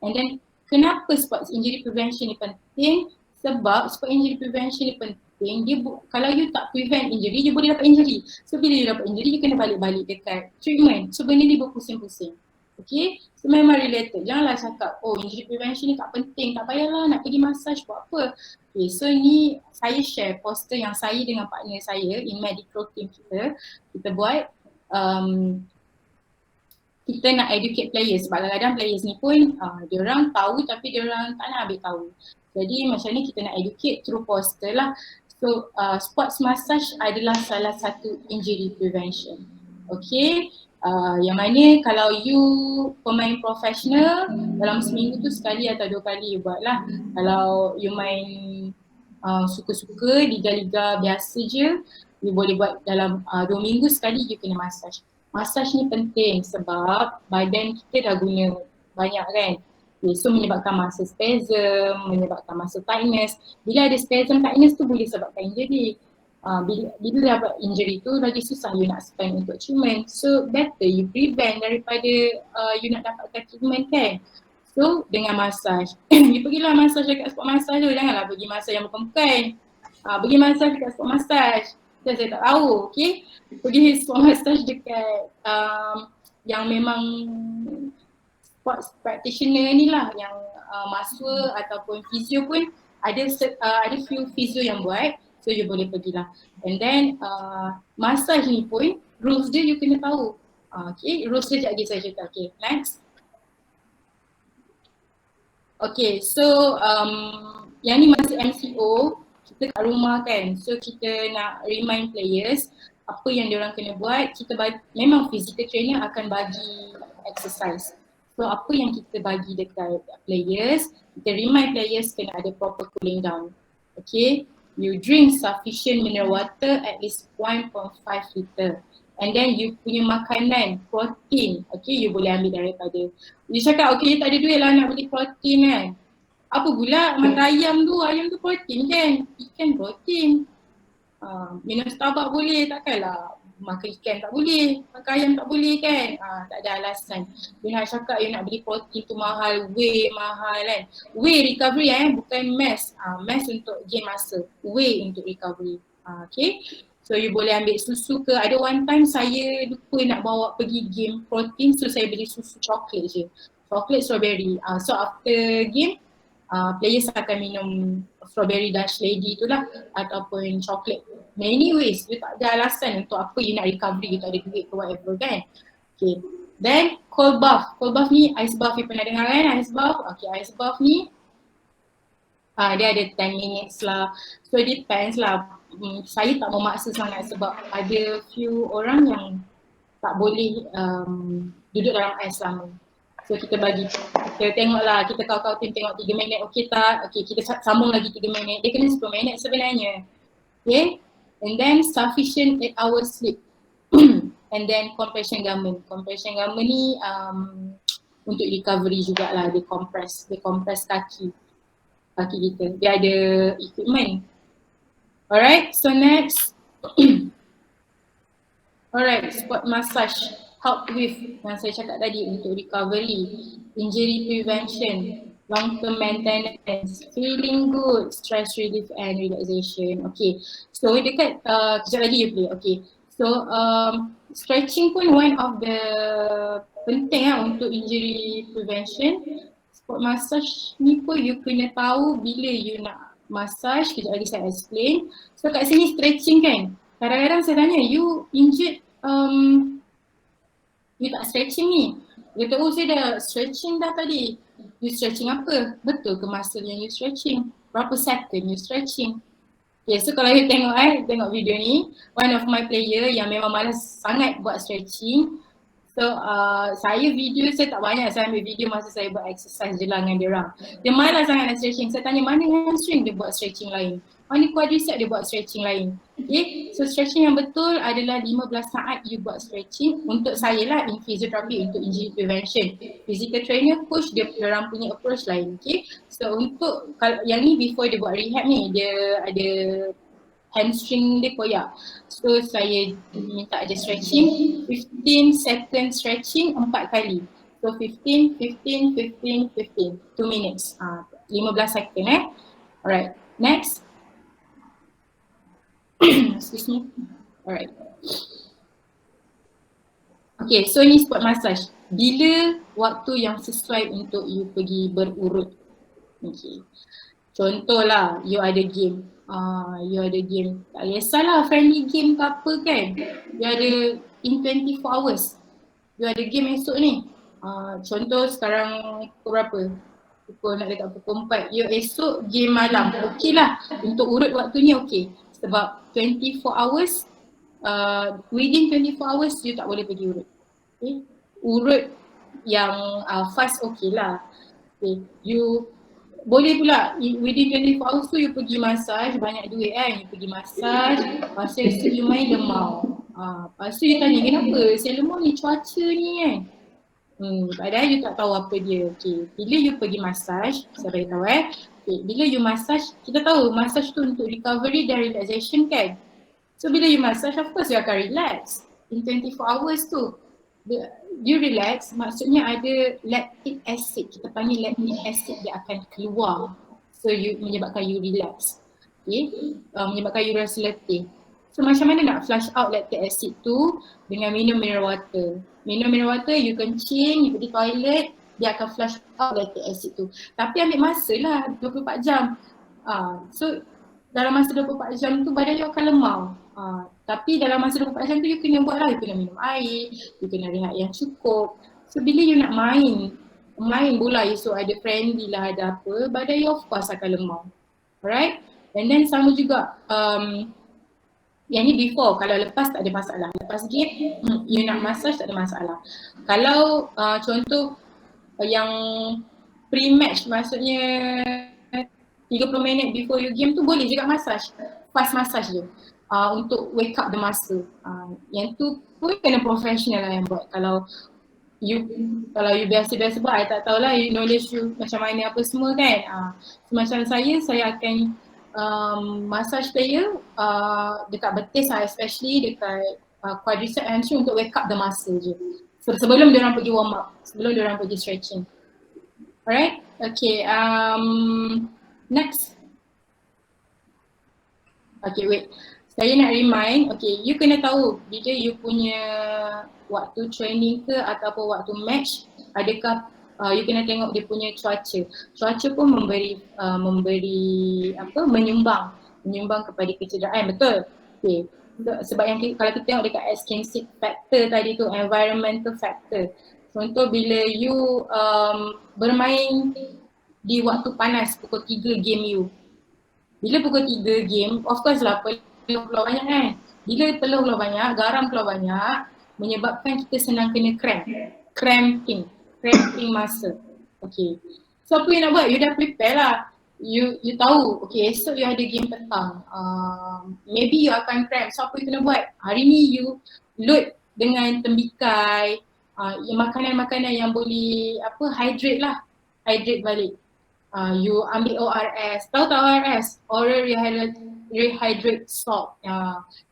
And then kenapa sports injury prevention ni penting? Sebab sports injury prevention ni penting, kalau you tak prevent injury, you boleh dapat injury. So bila you dapat injury, you kena balik-balik dekat treatment. So benda ni berpusing-pusing. Okay, so memang related. Janganlah cakap, injury prevention ni tak penting, tak payahlah nak pergi massage buat apa. Okay, so ni saya share poster yang saya dengan partner saya in medical team kita buat. Kita nak educate players sebab kadang-kadang players ni pun diorang tahu tapi diorang tak nak ambil tahu. Jadi macam ni kita nak educate through poster lah. So sports massage adalah salah satu injury prevention. Okay. Yang mana kalau you pemain profesional, dalam seminggu tu sekali atau 2 kali you buat lah. Kalau you main suka-suka, liga-liga biasa je, you boleh buat dalam 2 minggu sekali you kena massage. Massage ni penting sebab badan kita dah guna banyak kan. Okay, so menyebabkan muscle spasm, menyebabkan muscle tightness. Bila ada spasm tightness tu boleh sebabkan injury. Bila dapat injury tu lagi susah you nak spend untuk treatment. So better you prevent daripada you nak dapatkan treatment kan. So dengan massage, you pergilah massage dekat spot massage tu, janganlah pergi massage yang bukan-bukan. Pergi massage dekat spot massage. Saya tak tahu, okay. Pergi spot massage dekat yang memang sports practitioner ni lah, yang masua ataupun physio pun ada few physio yang buat, so you boleh pergilah. And then massage ni pun rules dia you kena tahu. Okay, rules dia sekejap lagi saya cerita. Okay, next. Okay, so yang ni masih MCO, kita kat rumah kan, so kita nak remind players apa yang diorang kena buat. Kita memang physical trainer akan bagi exercise. So apa yang kita bagi dekat players, kita remind players kena ada proper cooling down. Okay, you drink sufficient mineral water at least 1.5 liter. And then you punya makanan, protein, okay, you boleh ambil daripada. You cakap, okay, tak ada duit lah nak beli protein kan. Apa pula makan ayam tu protein kan, ikan protein. Minum Starbucks boleh, takkanlah makan ikan tak boleh, makan ayam tak boleh kan. Tak ada alasan. You nak cakap you nak beli protein tu mahal, whey mahal kan. Whey recovery bukan mass. Mass untuk gain masa, whey untuk recovery. Okay. So you boleh ambil susu ke. Ada one time saya lupa nak bawa pergi game protein, so saya beli susu coklat je. Coklat strawberry. So after game, players akan minum strawberry Dutch lady tu lah ataupun coklat. Many ways, you tak ada alasan untuk apa you nak recovery, you tak ada duit ke whatever kan. Okay, then cold bath. Cold bath ni ice bath, you pernah dengar kan ice bath? Okay, ice bath ni dia ada 10 minutes lah. So depends lah. Saya tak mau maksa sangat sebab ada few orang yang tak boleh duduk dalam ais lama. So kita bagi, kita tengoklah, kita kawan-kawan tim tengok 3 minit, okay tak? Okay, kita sambung lagi 3 minit. Dia kena 10 minit sebenarnya. Okay, and then sufficient 8 hours sleep. And then compression garment. Compression garment ni untuk recovery jugalah, dia compress kaki kita. Dia ada equipment. Alright, so next. Alright, spot massage help with yang saya cakap tadi untuk recovery, injury prevention, long term maintenance, feeling good, stress relief and relaxation. Okay, so dekat kejap lagi you play. Okay, so stretching pun one of the penting untuk injury prevention. Spot massage ni pun you kena tahu bila you nak massage. Kejap lagi saya explain. So kat sini stretching kan, kadang-kadang saya tanya you injured, you tak stretching ni. Dia kata, oh saya dah stretching dah tadi. You stretching apa? Betul ke muscle yang you stretching? Berapa second you stretching? Okay, so kalau you tengok video ni, one of my player yang memang malas sangat buat stretching. So saya tak banyak, saya ambil video masa saya buat exercise je lah dengan dia orang. Dia malas sangat nak stretching. Saya tanya mana hamstring dia buat stretching lain, mana quadricep dia buat stretching lain. Okay, so stretching yang betul adalah 15 saat you buat stretching. Untuk saya lah in physiotherapy untuk injury prevention. Physical trainer, coach, dia orang punya approach lain. Okay, so untuk kalau yang ni before dia buat rehab ni, dia ada hamstring dia koyak. So saya minta ada stretching, 15 second stretching 4 kali. So 15, 2 minutes. 15 second Alright, next. Excuse me. Alright. Okay, so ni spot massage. Bila waktu yang sesuai untuk you pergi berurut. Okay. Contohlah, you ada game. Tak kisahlah friendly game ke apa kan. You ada in 24 hours. You ada game esok ni. Contoh sekarang pukul berapa? Pukul nak dekat pukul 4. You esok game malam. Okey lah. Untuk urut waktu ni okey. Sebab 24 hours, within 24 hours you tak boleh pergi urut. Okay. Urut yang fast okey lah. Okay. You boleh pula within 24 hours tu you pergi massage, banyak duit kan, you pergi massage, masa tu you main lemau. Lepas tu you tanya kenapa Sailor Moon ni cuaca ni kan. Padahal you tak tahu apa dia. Okay. Bila you pergi massage, saya beritahu okay, bila you massage, kita tahu massage tu untuk recovery dan relaxation kan. So bila you massage, of course you akan relax. In 24 hours tu, you relax, maksudnya ada lactic acid, kita panggil lactic acid dia akan keluar. So you menyebabkan you relax. Okay, menyebabkan you rasa letih. So macam mana nak flush out lactic acid tu? Dengan minum mineral water. Minum mineral water, you kencing, you pergi toilet, dia akan flush out lactic acid tu. Tapi ambil masa lah 24 jam. So dalam masa 24 jam tu badan you akan lemau. Tapi dalam masa 24 jam tu you kena buat lah, you kena minum air, you kena rehat yang cukup. So bila you nak main bola esok ada friendly lah, ada apa, badan you of course akan lemau. Alright? And then sama juga, yang ni before, kalau lepas tak ada masalah. Lepas game, you nak massage tak ada masalah. Kalau contoh yang pre-match, maksudnya 30 minit before you game tu boleh juga massage. Fast massage je. Untuk wake up the muscle. Yang tu pun kena professional lah yang buat. Kalau you biasa-biasa buat, I tak tahulah you knowledge you macam mana apa semua kan. So, macam saya akan massage player dekat betis lah, especially dekat quadricep hamstring untuk wake up the muscle je. So, sebelum diorang pergi warm up, sebelum diorang pergi stretching. Alright, okay, next. Okay, wait. Saya nak remind, okay, you kena tahu bila you punya waktu training ke ataupun waktu match, adakah you kena tengok dia punya cuaca. Cuaca pun menyumbang kepada kecederaan, betul? Okay. Sebab yang kalau kita tengok dekat extrinsic factor tadi tu, environmental factor. Contoh bila you bermain di waktu panas pukul 3 game you. Bila pukul 3 game, of course lah peluh keluar banyak kan. Bila peluh keluar banyak, garam keluar banyak, menyebabkan kita senang kena cramping masa. Okay. So apa yang nak buat? You dah prepare lah. You tahu, okay, esok you ada game petang. Maybe you akan cramp. So apa you kena buat? Hari ni you load dengan tembikai, makanan-makanan yang boleh hydrate lah. Hydrate balik. You ambil ORS. Tahu tak ORS? Oral rehydrate salt.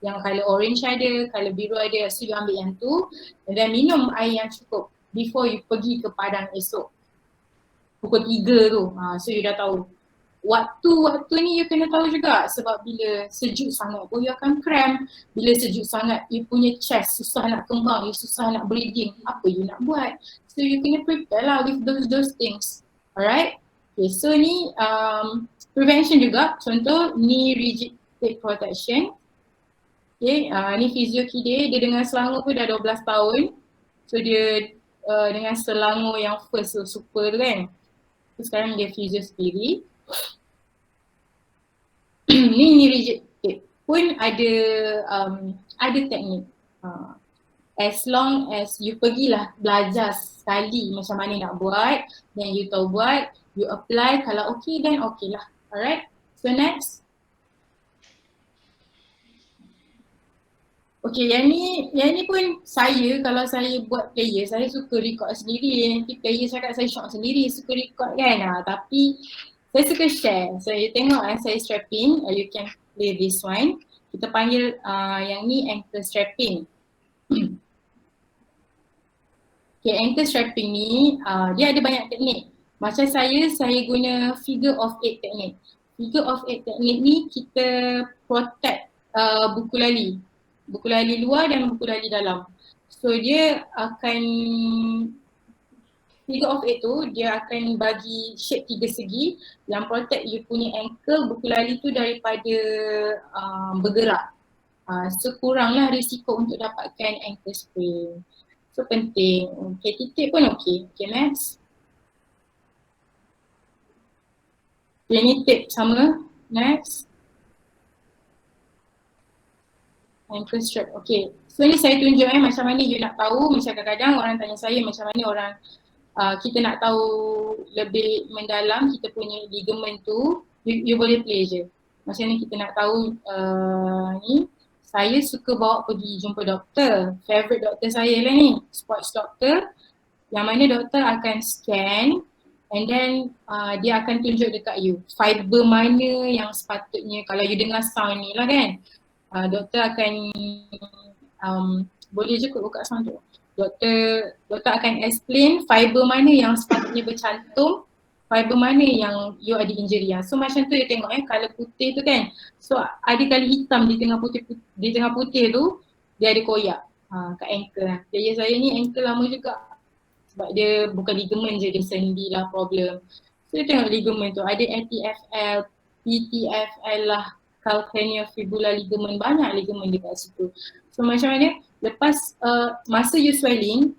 Yang colour orange ada, colour biru ada. So you ambil yang tu and then minum air yang cukup before you pergi ke padang esok. Pukul 3 tu. So you dah tahu. Waktu ni you kena tahu juga sebab bila sejuk sangat pun you akan cramp. Bila sejuk sangat you punya chest susah nak kembang, you susah nak breathing. Apa you nak buat? So you kena prepare lah with those things. Alright? Okay, so ni prevention juga. Contoh knee rigid tape protection. Okay, ni physio Kide, dia dengan selangor tu dah 12 tahun. So dia dengan selangor yang first, so super tu kan. So sekarang dia physio sendiri. Ni rigid tape pun ada teknik. As long as you pergilah belajar sekali macam mana nak buat, then you tahu buat, you apply, kalau okay then okay lah. Alright, so next. Okay, yang ni pun kalau saya buat player, saya suka record sendiri. Nanti player cakap saya shock sendiri, suka record kan. Tapi saya suka share. So you tengok saya strapping, you can play this one. Kita panggil yang ni ankle strapping. Okay, ankle strapping ni dia ada banyak teknik. Macam saya guna figure of 8 teknik. Figure of 8 teknik ni kita protect buku lali luar dan buku lali dalam. So dia akan, figure of 8 tu dia akan bagi shape 3 segi yang protect you punya ankle, buku lali tu daripada bergerak. So kuranglah risiko untuk dapatkan ankle sprain. So penting. Okay, titik pun okay. Okay, next. Okay, ni tip sama. Next. Ankle strap. Okay. So ni saya tunjuk macam mana you nak tahu. Macam kadang-kadang orang tanya saya macam mana orang kita nak tahu lebih mendalam kita punya ligament tu. You boleh play je. Macam ni kita nak tahu ni. saya suka bawa pergi jumpa doktor. Favorite doktor saya lah ni, sports doctor. Yang mana doktor akan scan and then dia akan tunjuk dekat you fiber mana yang sepatutnya, kalau you dengar sound ni lah kan, doktor akan boleh je kot buka sound tu. Doktor akan explain fiber mana yang sepatutnya bercantum, fiber mana yang you ada injury. So macam tu you tengok color putih tu kan. So ada kali hitam di tengah putih tu, dia ada koyak kat ankle lah. Player saya ni ankle lama juga. Sebab dia bukan ligamen je, dia sendi lah problem. So dia tengok ligamen tu, ada ATFL, PTFL lah, calcaneal fibular ligament, banyak ligamen dekat situ. So macam mana, lepas masa you swelling,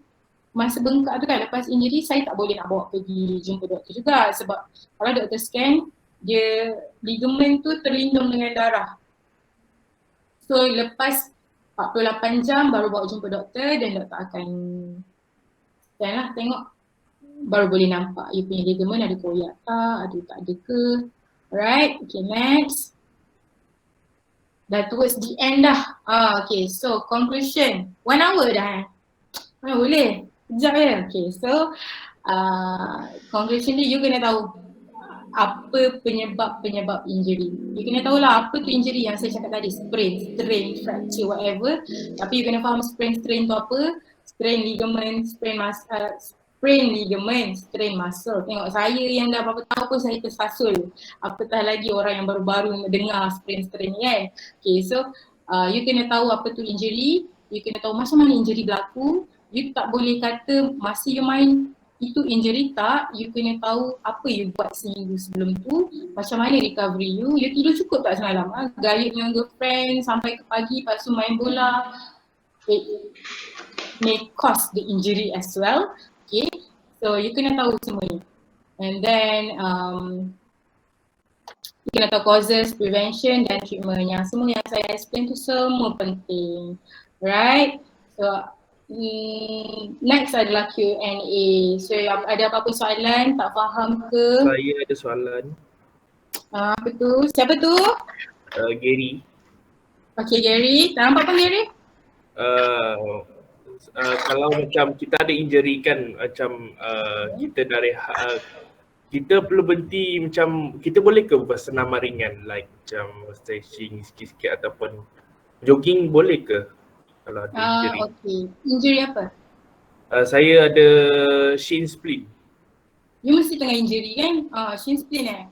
masa bengkak tu kan, lepas injury saya tak boleh nak bawa pergi jumpa doktor juga. Sebab kalau doktor scan, dia ligamen tu terlindung dengan darah. So lepas 48 jam baru bawa jumpa doktor dan doktor akan scan lah, tengok baru boleh nampak you punya ligamen ada koyak tak, ada tak ada ke. Alright, okay next. Dah towards the end dah. Okay, so conclusion. 1 hour dah boleh? Sekejap je. Okay, so conclusion dia you kena tahu apa penyebab injury. You kena tahulah apa tu injury yang saya cakap tadi, sprain, strain, fracture, whatever. Tapi you kena faham sprain tu apa. Strain ligament, strain muscle. Tengok saya yang dah berapa tahun pun saya tersasul. Apatah lagi orang yang baru-baru mendengar strain ni kan. Okay, so you kena tahu apa tu injury. You kena tahu macam mana injury berlaku. You tak boleh kata masa you main itu injury tak. You kena tahu apa you buat seminggu sebelum tu. Macam mana recovery you. You tidur cukup tak semalam? Gayut dengan girlfriend sampai ke pagi, lepas tu main bola. May cause the injury as well. Okay, so you kena tahu semua ni. And then you kena tahu causes, prevention dan treatment. Yang semua yang saya explain tu semua penting. Right? So next adalah Q&A. So ada apa-apa soalan, tak faham ke? Saya ada soalan. Apa tu? Siapa tu? Gary. Okay Gary, tak nampak pun Gary? Kalau macam kita ada injury kan, macam kita dari kita perlu berhenti, macam kita boleh ke buat senaman ringan like macam stretching sikit-sikit ataupun jogging boleh ke kalau ada injury? Okay, injury apa? Saya ada shin splint. You mesti tengah injury kan? Shin splint dah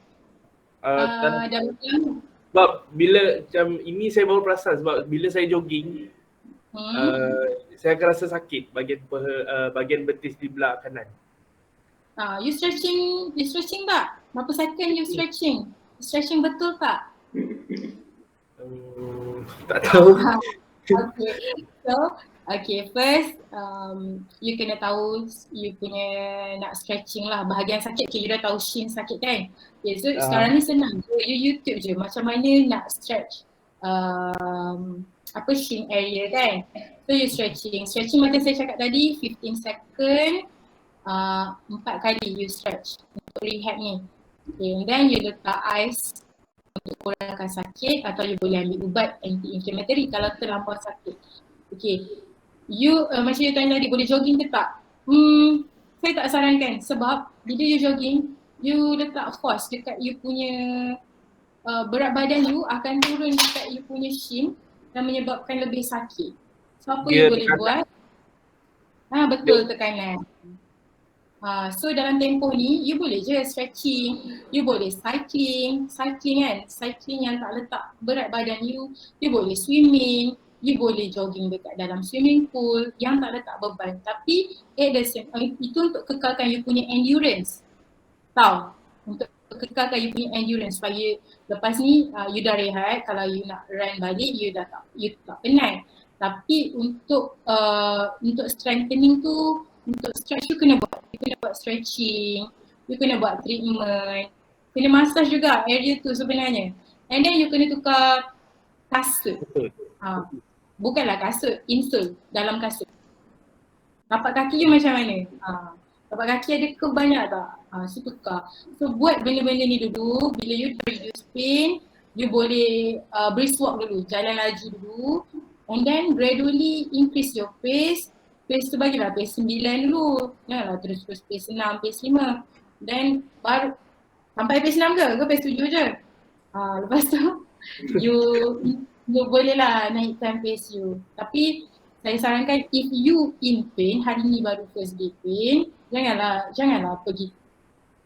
berapa lama? Sebab bila macam ini saya baru perasan, sebab bila saya jogging saya akan rasa sakit bahagian betis di belah kanan. You stretching tak? Berapa second you stretching? Stretching betul tak? Tak tahu. Okay, first you kena tahu you punya nak stretching lah. Bahagian sakit, okay, you dah tahu shin sakit kan? Okay, so sekarang ni senang. So you YouTube je macam mana nak stretch shin area kan. So you stretching macam saya cakap tadi 15 second 4 kali you stretch untuk rehab ni. Okay, and then you letak ice untuk kurangkan sakit atau you boleh ambil ubat anti-inflammatory kalau terlampau sakit. Okay, you macam you tanya tadi boleh jogging ke tak? Saya tak sarankan sebab bila you jogging, you letak force dekat you punya berat badan you akan turun dekat you punya shin dan menyebabkan lebih sakit. So apa you boleh buat? Betul tekanan. So dalam tempoh ni you boleh je stretching, you boleh cycling kan, cycling yang tak letak berat badan you boleh swimming, you boleh jogging dekat dalam swimming pool yang tak letak beban. Tapi at the same time, itu untuk kekalkan you punya endurance. Untuk kekalkan you punya endurance supaya lepas ni you dah rehat, kalau you nak run balik you tak penat. Tapi untuk strengthening tu, untuk stretch you kena buat stretching, you kena buat treatment, kena massage juga area tu sebenarnya. And then you kena tukar kasut. Bukanlah kasut, insole dalam kasut. Tapak kaki you macam mana? Tapak kaki ada curve banyak tak? So tukar. So buat benda-benda ni dulu, bila you reduce pain, you boleh brisk walk dulu, jalan laju dulu, and then gradually increase your pace. Pace tu bagilah pace 9 dulu, janganlah terus pace 6, pace 5. Then baru sampai pace 6 ke pace 7 je? Lepas tu you bolehlah naikkan pace you. Tapi saya sarankan if you in pain, hari ni baru first day pain, janganlah pergi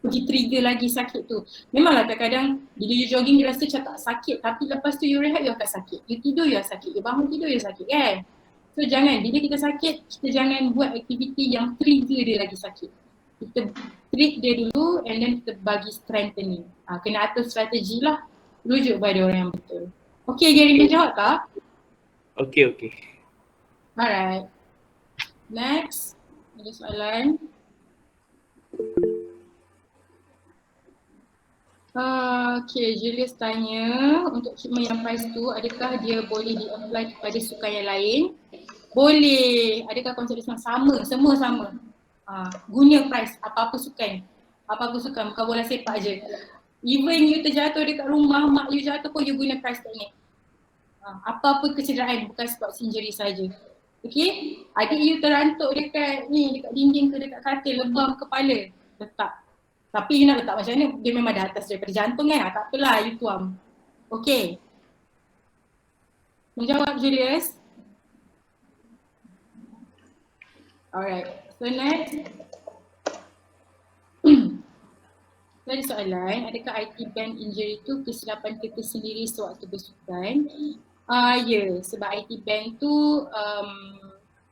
trigger lagi sakit tu. Memanglah kadang-kadang bila you jogging you rasa macam tak sakit, tapi lepas tu you rehat you akan sakit. You tidur you sakit, you bangun tidur you sakit kan. So jangan, bila kita sakit, kita jangan buat aktiviti yang trigger dia lagi sakit. Kita treat dia dulu and then kita bagi strengthening. Kena atur strategi lah, rujuk pada orang yang betul. Okay, Gary, menjawab tak? Okay. Alright. Next, ada soalan. Okay, Julius tanya untuk treatment yang price tu, adakah dia boleh di-apply kepada sukan yang lain? Boleh. Adakah konsep diskaun sama? Semua sama. Guna price apa-apa sukan. Bukan bola sepak je. Even you terjatuh dekat rumah, mak you jatuh pun you guna price teknik. Apa-apa kecederaan, bukan sports injury saja. Okay? Adik you terantuk dekat dinding ke dekat katil, lebam kepala, letak. Tapi you nak letak macam mana? Dia memang dah atas daripada jantung kan? Tak apalah, you tuam. Okay. Menjawab Julius? Alright. So next. Ada soalan, adakah IT band injury tu kesilapan kita sendiri sewaktu bersukan? Ya, sebab IT band tu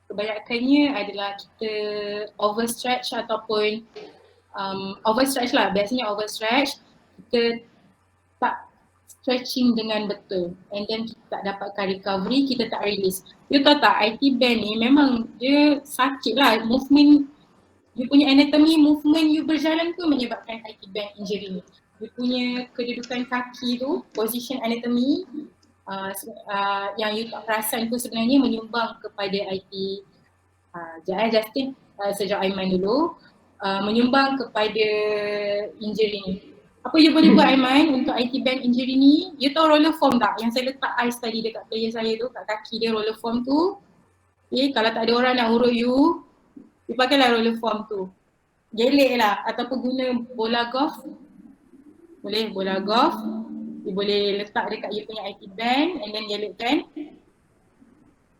kebanyakannya adalah kita overstretch ataupun overstretch lah, biasanya overstretch, kita tak stretching dengan betul and then kita tak dapatkan recovery, kita tak release. You tahu tak, IT band ni memang dia sakit lah, movement, you punya anatomy, movement you berjalan tu menyebabkan IT band injury ni. You punya kedudukan kaki tu, position anatomy yang you tak perasan tu sebenarnya menyumbang kepada IT. Justin, sejak Aiman dulu, menyumbang kepada injury ni. Apa you boleh buat Aiman untuk IT band injury ni? You tahu roller foam tak? Yang saya letak ice tadi dekat player saya tu, kat kaki dia roller foam tu. Okay, kalau tak ada orang nak urut you pakailah roller foam tu. Gelek lah, ataupun guna bola golf. Boleh bola golf. You boleh letak dekat you punya IT band and then gelekkan.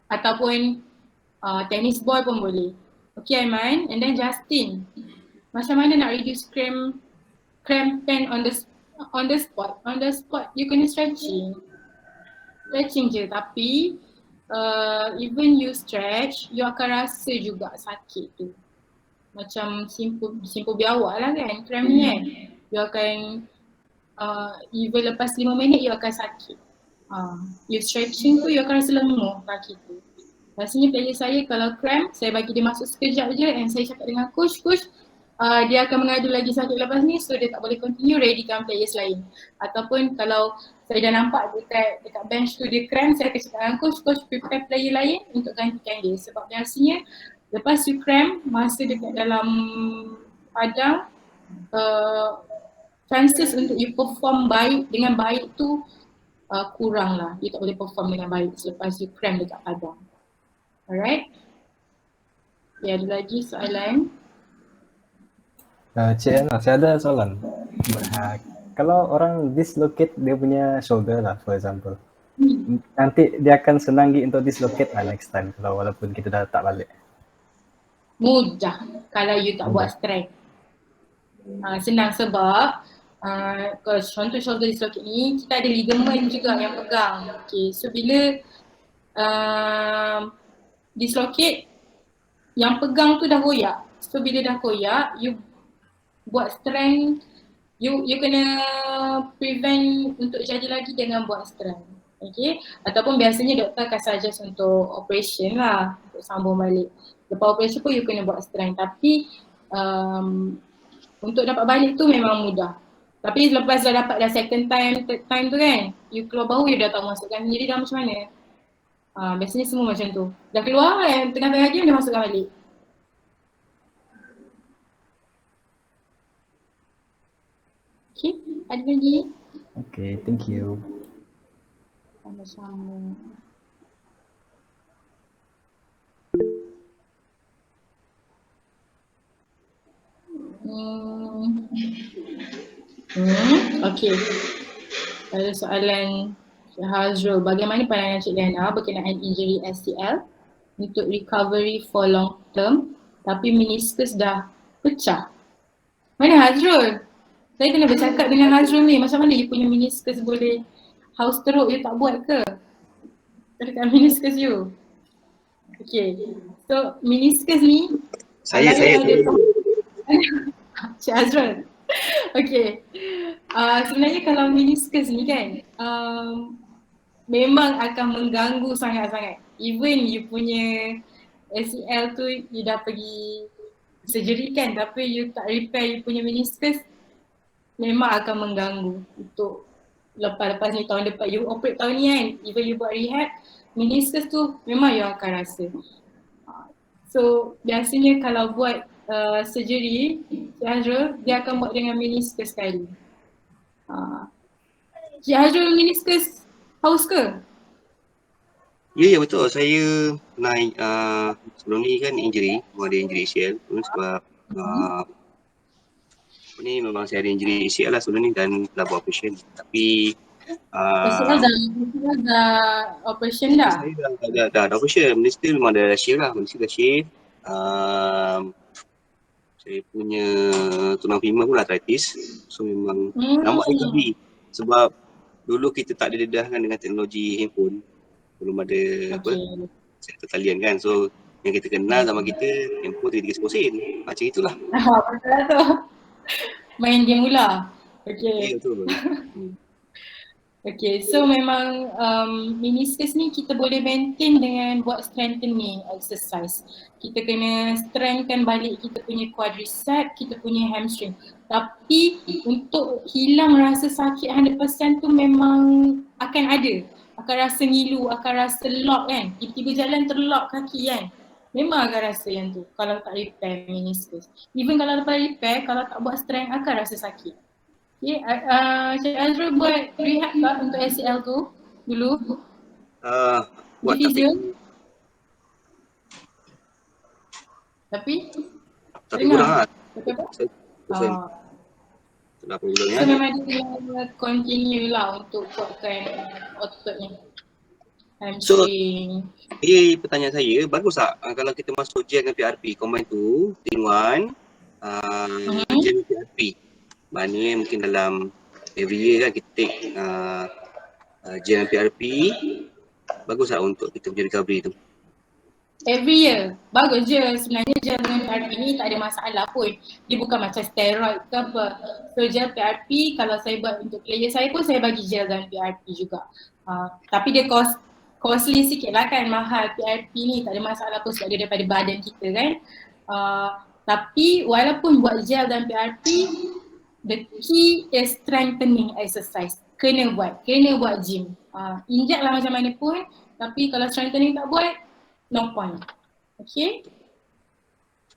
Ataupun tennis ball pun boleh. Okay Aiman, and then Justin. Macam mana nak reduce cramp pain on the spot? On the spot you kena stretching je, tapi even you stretch, you akan rasa juga sakit tu. Macam simpul biawak lah kan, cramp ni kan. You akan even lepas 5 minit you akan sakit. You stretching tu you akan rasa lenguh kaki tu. Rasanya player saya kalau cramp, saya bagi dia masuk sekejap je and saya cakap dengan coach, dia akan mengadu lagi sakit lepas ni, so dia tak boleh continue, readykan players lain. Ataupun kalau saya dah nampak dekat bench tu dia cramp, saya akan cakap dengan coach prepare player lain untuk gantikan dia. Sebab biasanya lepas you cramp, masa dekat dalam padang, chances untuk you perform dengan baik tu kurang lah. You tak boleh perform dengan baik selepas you cramp dekat padang. Alright. Ya, ada lagi soalan? Cik Anna, saya ada soalan. Kalau orang dislocate dia punya shoulder lah, for example, nanti dia akan senang untuk dislocate lah next time kalau walaupun kita dah tak balik. Mudah kalau you tak buat strength. Senang sebab kalau contoh shoulder dislocate ni, kita ada ligament juga yang pegang. Okay, so bila dislocate, yang pegang tu dah koyak. So bila dah koyak, you buat strength, you kena prevent untuk jadi lagi dengan buat strength. Okay, ataupun biasanya doktor akan suggest untuk operation lah, untuk sambung balik. Lepas operation pun you kena buat strength, tapi untuk dapat balik tu memang mudah. Tapi lepas dah dapat dah second time, third time tu kan, you keluar bahu you dah tahu masukkan sendiri dah macam mana. Biasanya semua macam tu. Dah keluar yang tengah-tengah game dia masukkan balik. Okay, ada lagi? Okay, thank you. Bersama. Okey. Pada soalan Cik Hazrul, bagaimana pandangan Cik Liana berkenaan injury SCL untuk recovery for long term tapi meniscus dah pecah? Mana Hazrul? Saya kena bercakap dengan Hazrul ni, macam mana you punya meniscus boleh house teruk you tak buat ke? Dekat meniscus you. Okay, so meniscus ni Saya. Cik Hazrul. Okay, sebenarnya kalau meniscus ni kan memang akan mengganggu sangat-sangat. Even you punya ACL tu you dah pergi surgery kan, tapi you tak repair you punya meniscus, memang akan mengganggu untuk lepas ni tahun depan you operate tahun ni kan, even you buat rehab, meniscus tu memang you akan rasa. So biasanya kalau buat surgery, Cik Hazrul, dia akan buat dengan meniscus sekali. Cik Hazrul meniscus haus ke? Ya betul. Saya pernah sebelum ni kan injury, ada injury ACL sebab ni memang saya ada injury ACL lah sebelum ni dan dah buat operation. Tapi ACL dah operation dah? Saya dah operation. Benda still memang dah shave lah. Benda still dah shave. Saya punya tulang femur pun arthritis. So memang nampak recovery. Sebab dulu kita tak ada dedahkan dengan teknologi handphone. Belum ada serta talian kan. So yang kita kenal zaman kita handphone 3-10 sen. Macam itulah. Betul lah tu. Main game pula. Okay. Ya betul. Okay, so memang meniscus ni kita boleh maintain dengan buat strengthening exercise. Kita kena strengthen balik kita punya quadricep, kita punya hamstring. Tapi untuk hilang rasa sakit 100% tu memang akan ada. Akan rasa ngilu, akan rasa lock kan. Tiba-tiba jalan terlock kaki kan. Memang akan rasa yang tu kalau tak repair meniscus. Even kalau lepas repair, kalau tak buat strength akan rasa sakit. Okay, Cik Azrul buat rehab tak untuk ACL tu dulu? Buat tapi kurang lah. Betul tak? Sudah apa bulan So memang dia kena continue lah untuk buatkan otot ni. Hamstring. Pertanyaan saya, bagus tak kalau kita masuk gel dengan PRP combine tu, in one, gel dengan PRP. Maknanya mungkin dalam every year kan kita take gel dengan PRP, bagus tak untuk kita punya recovery tu? Every year, bagus je sebenarnya gel dengan PRP ni tak ada masalah pun. Dia bukan macam steroid ke apa. So gel PRP kalau saya buat untuk player saya pun saya bagi gel dengan PRP juga. Tapi dia costly sikit lah kan, mahal PRP ni, tak ada masalah pun sebab dia daripada badan kita kan. Tapi walaupun buat gel dan PRP, the key is strengthening exercise. Kena buat gym. Inject lah macam mana pun, tapi kalau strengthening tak buat, no point. Okay?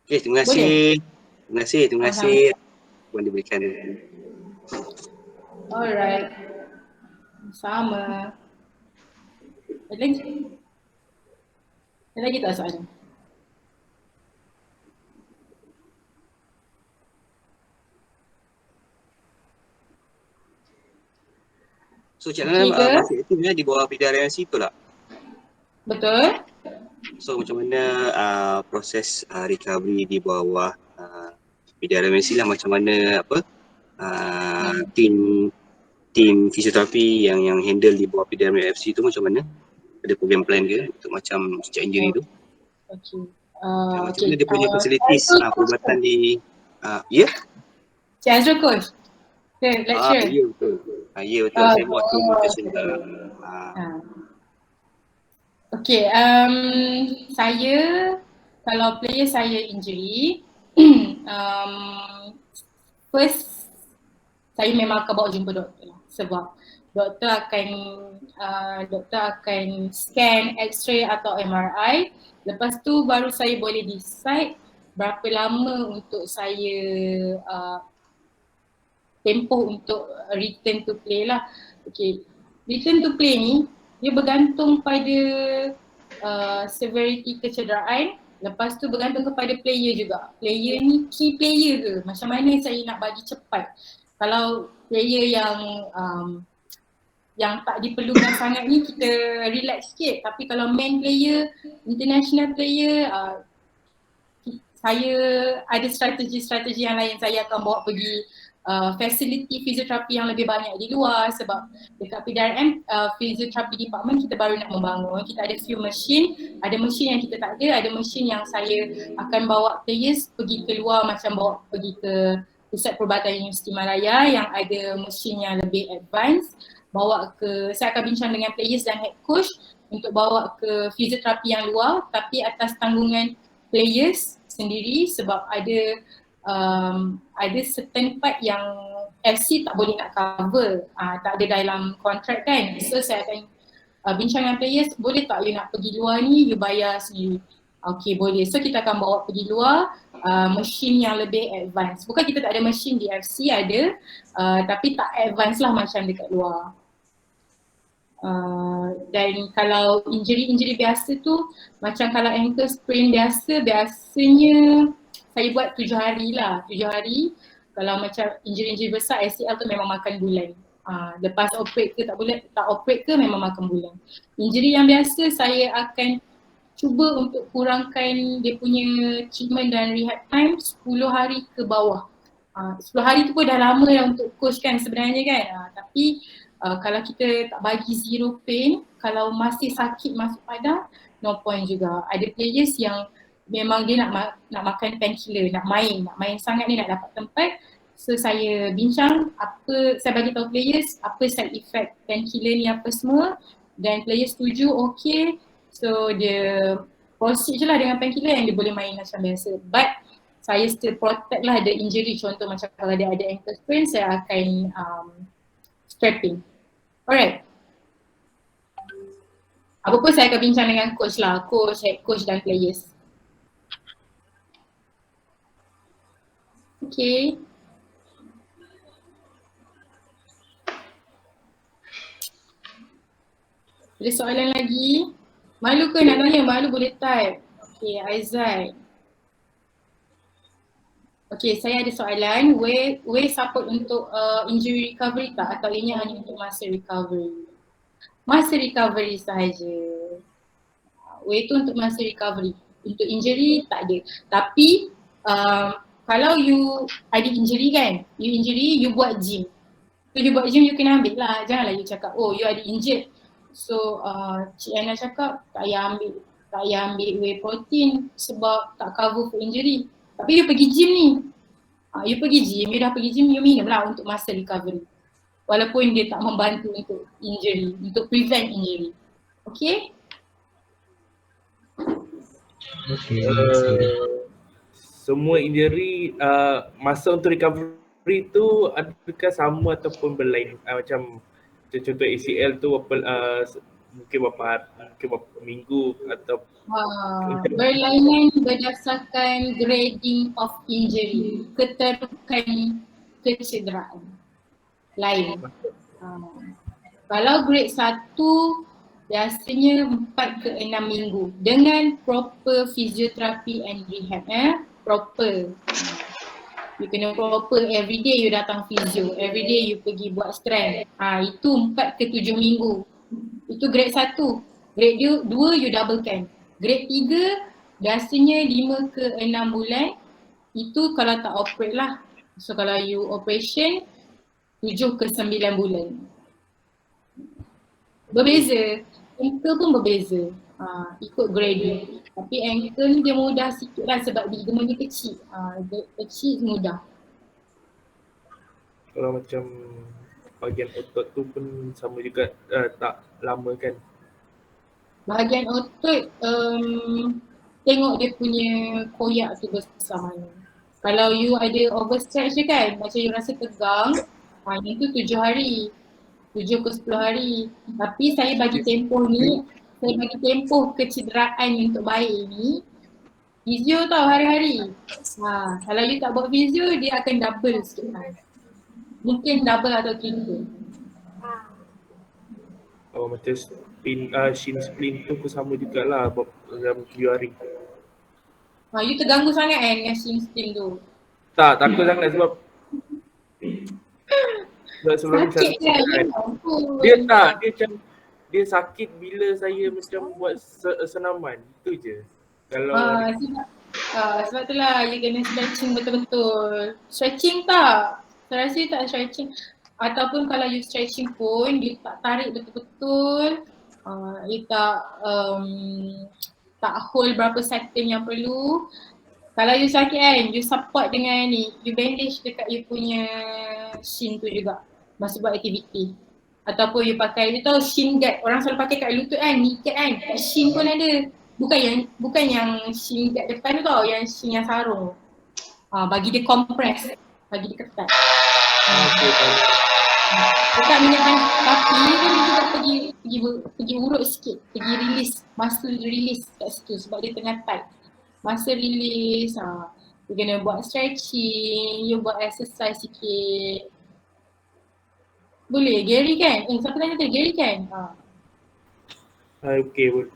Okay, terima kasih. Boleh? Terima kasih. Puan diberikan. Alright. Sama. Ada lagi tak soalan? So Cik Nana masih aktif di bawah PDRMC tu tak? Betul. So macam mana proses recovery di bawah PDRMC lah, macam mana tim fisioterapi yang handle di bawah PDRMC tu macam mana? Ada program plan ke untuk macam sejak injury tu? Okay. Macam mana dia punya facilities perubatan di ya? Cik Azrul coach. Lecture. Ya betul. Ya betul. Saya buat tu rotation juga. Okay, saya kalau player saya injury, first saya memang akan bawa jumpa doktor lah. Sebab doktor akan scan X-ray atau MRI. Lepas tu baru saya boleh decide berapa lama untuk saya tempoh untuk return to play lah. Okay, return to play ni dia bergantung pada severity kecederaan. Lepas tu bergantung kepada player juga. Player ni key player ke? Macam mana saya nak bagi cepat? Kalau player yang tak diperlukan sangat ni kita relax sikit. Tapi kalau main player, international player, saya ada strategi-strategi yang lain. Saya akan bawa pergi facility fizioterapi yang lebih banyak di luar sebab dekat PDRM fizioterapi department kita baru nak membangun. Kita ada few machine, ada machine yang kita tak ada machine yang saya akan bawa players pergi keluar, macam bawa pergi ke Pusat Perubatan Universiti Malaya yang ada machine yang lebih advance, bawa ke, saya akan bincang dengan players dan head coach untuk bawa ke fizioterapi yang luar tapi atas tanggungan players sendiri sebab ada certain part yang FC tak boleh nak cover, tak ada dalam kontrak kan. So saya akan bincang dengan players, boleh tak you nak pergi luar ni, you bayar sendiri. Okay boleh, so kita akan bawa pergi luar machine yang lebih advance. Bukan kita tak ada machine di FC, ada tapi tak advance lah macam dekat luar. Dan kalau injury biasa tu, macam kalau ankle sprain biasanya saya buat 7 hari lah, 7 hari. Kalau macam injury besar, ACL tu memang makan bulan. Lepas operate ke tak operate ke memang makan bulan. Injury yang biasa saya akan cuba untuk kurangkan dia punya treatment dan rehab time 10 hari ke bawah. 10 hari tu pun dah lama dah untuk coach kan sebenarnya kan. Tapi kalau kita tak bagi zero pain, kalau masih sakit masuk padang, no point juga. Ada players yang memang dia nak makan painkiller, nak main sangat ni nak dapat tempat. So saya bincang saya bagi tahu players apa side effect painkiller ni apa semua, dan players setuju, okay. So dia proceed je lah dengan painkiller yang dia boleh main macam biasa. But saya still protect lah the injury. Contoh macam kalau dia ada ankle sprain, saya akan strapping. Alright. Apa pun saya akan bincang dengan coach lah, coach, head coach dan players. Okay. Ada soalan lagi? Malu ke nak tanya? Malu boleh type. Okay, Aizat. Okay, saya ada soalan. Way support untuk injury recovery tak? Atau ini hanya untuk masa recovery? Masa recovery sahaja. Way tu untuk masa recovery. Untuk injury tak ada. Tapi kalau you ada injury kan, you buat gym. So you buat gym, you kena ambil lah. Janganlah you cakap, oh you ada injured. So Cik Ana cakap tak payah ambil whey protein sebab tak cover for injury. Tapi you pergi gym ni, you dah pergi gym, you minum lah untuk masa recovery. Walaupun dia tak membantu untuk injury, untuk prevent injury. Okay? Okay. Semua injury masa untuk recovery tu adakah sama ataupun berlain? Macam contoh ACL tu mungkin berapa minggu atau berlainan berdasarkan grading of injury, keterukan kecederaan lain. Kalau grade 1 biasanya 4 ke 6 minggu dengan proper physiotherapy and rehab. Proper. You kena proper, everyday you datang physio, everyday you pergi buat strength. Itu 4 ke 7 minggu. Itu grade 1. Grade 2 you doublekan. Grade 3 biasanya 5 ke 6 bulan. Itu kalau tak operate lah. So kalau you operation 7 ke 9 bulan. Berbeza. Ankle pun berbeza. Ikut grading. Tapi ankle ni dia mudah sikit lah sebab ligament dia kecil. Kecil mudah. Kalau macam bahagian otot tu pun sama juga, tak lama kan? Bahagian otot tengok dia punya koyak tu besar mana. Kalau you ada overstretch je kan, macam you rasa tegang, itu 7 hari. 7 ke 10 hari. Tapi saya bagi tempoh ni, saya bagi tempoh kecederaan untuk baik ni, physio tau hari-hari. Kalau you tak buat physio, dia akan double sikit lah. Mungkin double atau triple. Oh macam shin splint tu pun sama jugalah dalam 7 hari. You terganggu sangat kan dengan shin splint tu? Tak, takut sangat sebab sebelum ni Sakit kan? dia tak, dia macam dia sakit bila saya macam buat senaman. Itu je. Kalau Sebab tu lah you kena stretching betul-betul. Stretching tak? Saya rasa tak stretching. Ataupun kalau you stretching pun, you tak tarik betul-betul. You tak hold berapa second yang perlu. Kalau you sakit kan, you support dengan ni, you bandage dekat you punya shin tu juga masa buat aktiviti. Ataupun you pakai, you tahu shin guard, orang selalu pakai kat lutut kan, knee guard kan, kat shin pun ada. Bukan yang shin guard depan tu tau, yang shin yang sarung. Bagi dia compress, bagi dia ketat. Dekat minyak panas, tapi kan dia juga pergi urut sikit, pergi release, muscle release kat situ sebab dia tengah tight. Muscle release, you kena buat stretching, you buat exercise sikit. Boleh, Gary kan? Siapa tanya tu? Gary kan? okey,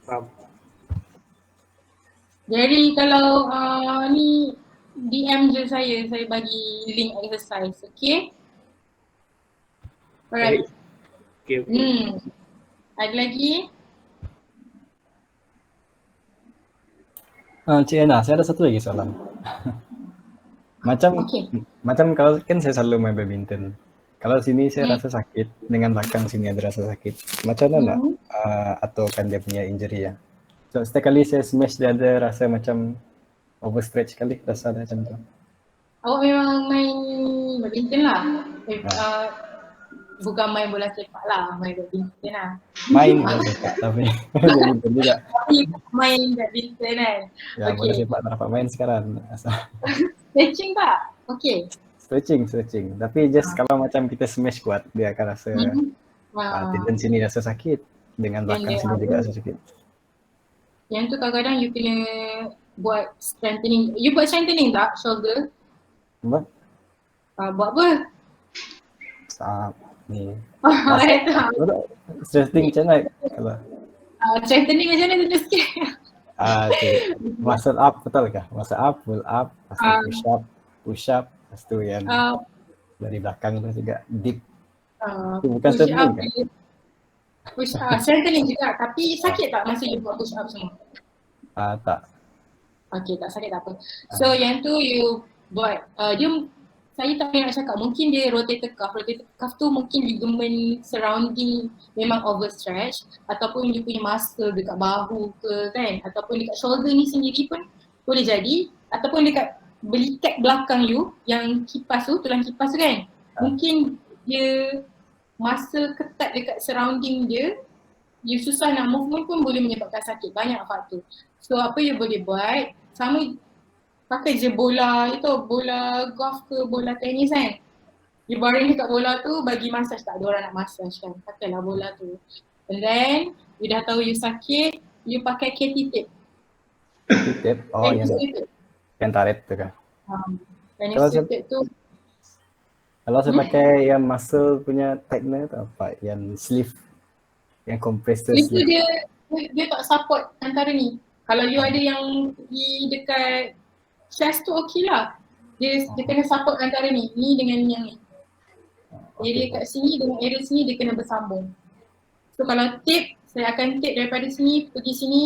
faham. Gary kalau ni DM je saya bagi link exercise, okay? Alright. Okay. Ada lagi? Cik Ana, saya ada satu lagi soalan. Macam kalau kan saya selalu main badminton. Kalau sini saya rasa sakit, dengan belakang sini ada rasa sakit. Macam mana nak aturkan dia punya injury ya? So setiap kali saya smash dia ada rasa macam overstretch kali, rasa ada macam tu. Awak memang main badminton lah? Bukan main bola sepak lah, main badminton lah. Main bola sepak tapi badminton juga. Main badminton kan? Ya, bola sepak tak dapat main sekarang. Stretching tak? Okay. Stretching. Tapi just kalau macam kita smash kuat, dia akan rasa tendon sini rasa sakit. Dengan belakang sini juga rasa sakit. Yang tu kadang-kadang you kena buat strengthening. You buat strengthening tak shoulder? Buat? Buat apa? Ni. Strengthening macam mana? Strengthening macam mana tu sikit? Muscle up betul kah? Muscle up, pull up, push up, lepas tu yang dari belakang tu juga deep. Itu bukan strengthening kan? Push up, strengthening juga, tapi sakit tak masa you buat push up semua? Tak. Okay, tak sakit tak apa. So yang tu you buat, saya tak nak cakap, mungkin dia rotator cuff. Rotator cuff tu mungkin ligament surrounding memang overstretch, ataupun you punya muscle dekat bahu ke kan, ataupun dekat shoulder ni sendiri pun boleh jadi, ataupun dekat belikat belakang you yang kipas tu, tulang kipas tu kan, mungkin dia muscle ketat dekat surrounding dia, you susah nak movement pun boleh menyebabkan sakit, banyak faktor. So apa you boleh buat, sama pakai je bola itu, bola golf ke bola tenis kan. You baring dekat bola tu, bagi massage, tak ada orang nak massage kan, pakailah bola tu. And then, you dah tahu you sakit, you pakai KT tape. KT tape? Oh yang tarik tu kan? Yang tape tu. Kalau saya pakai yang muscle punya tightener tu apa? Yang sleeve, yang compressor sleeve. Dia tak support antara ni. Kalau you ada yang di dekat chest tu okey lah. Dia kena support antara ni dengan yang ni. Jadi kat sini dengan area sini dia kena bersambung. So kalau tape, saya akan tape daripada sini pergi sini,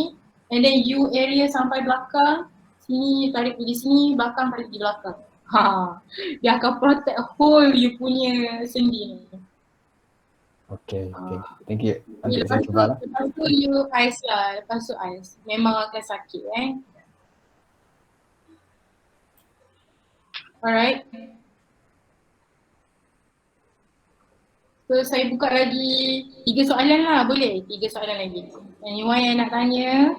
and then you area sampai belakang, sini tarik pergi sini, belakang tarik pergi belakang. Dia akan protect whole you punya sendi ni. Okay. Thank you. Nanti Lepas saya cuba lah. Lepas tu you ice lah, lepas tu ice. Memang akan sakit Alright. So saya buka lagi 3 soalan lah, boleh? 3 soalan lagi. Anyone yang nak tanya?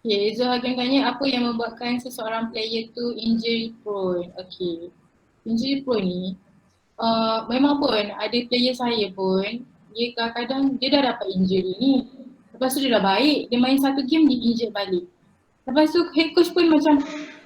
Okay, so akan tanya apa yang membuatkan seseorang player tu injury prone. Okay, injury prone ni memang pun ada player saya pun, dia kadang-kadang dia dah dapat injury ni. Lepas tu dia dah baik, dia main satu game dia injured balik. Lepas tu head coach pun macam,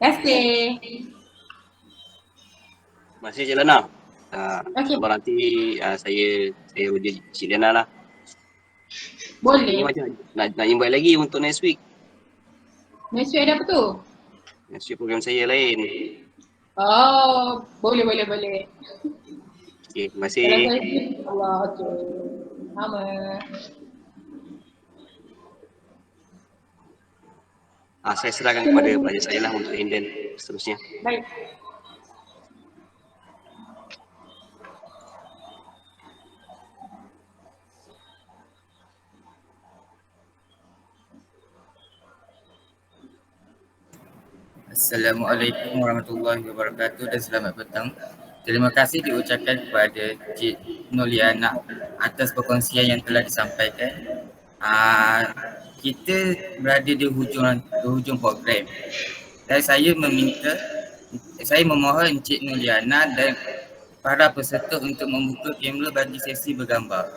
kasih. Masih je Lana. Okey. Sabar nanti saya uji Cik Lana lah. Ini Boleh. macam nak invite lagi untuk next week. Next week ada apa tu? Next week program saya lain. Oh, boleh. Okey, terima Kalau kasih. saya Allah, okey. Sama. Saya serahkan kepada pelajar saya lah untuk handle seterusnya. Baik. Assalamualaikum warahmatullahi wabarakatuh dan selamat petang. Terima kasih diucapkan kepada Cik Noliana atas perkongsian yang telah disampaikan. Kita berada di hujung program dan saya memohon Cik Noliana dan para peserta untuk membuka kamera bagi sesi bergambar.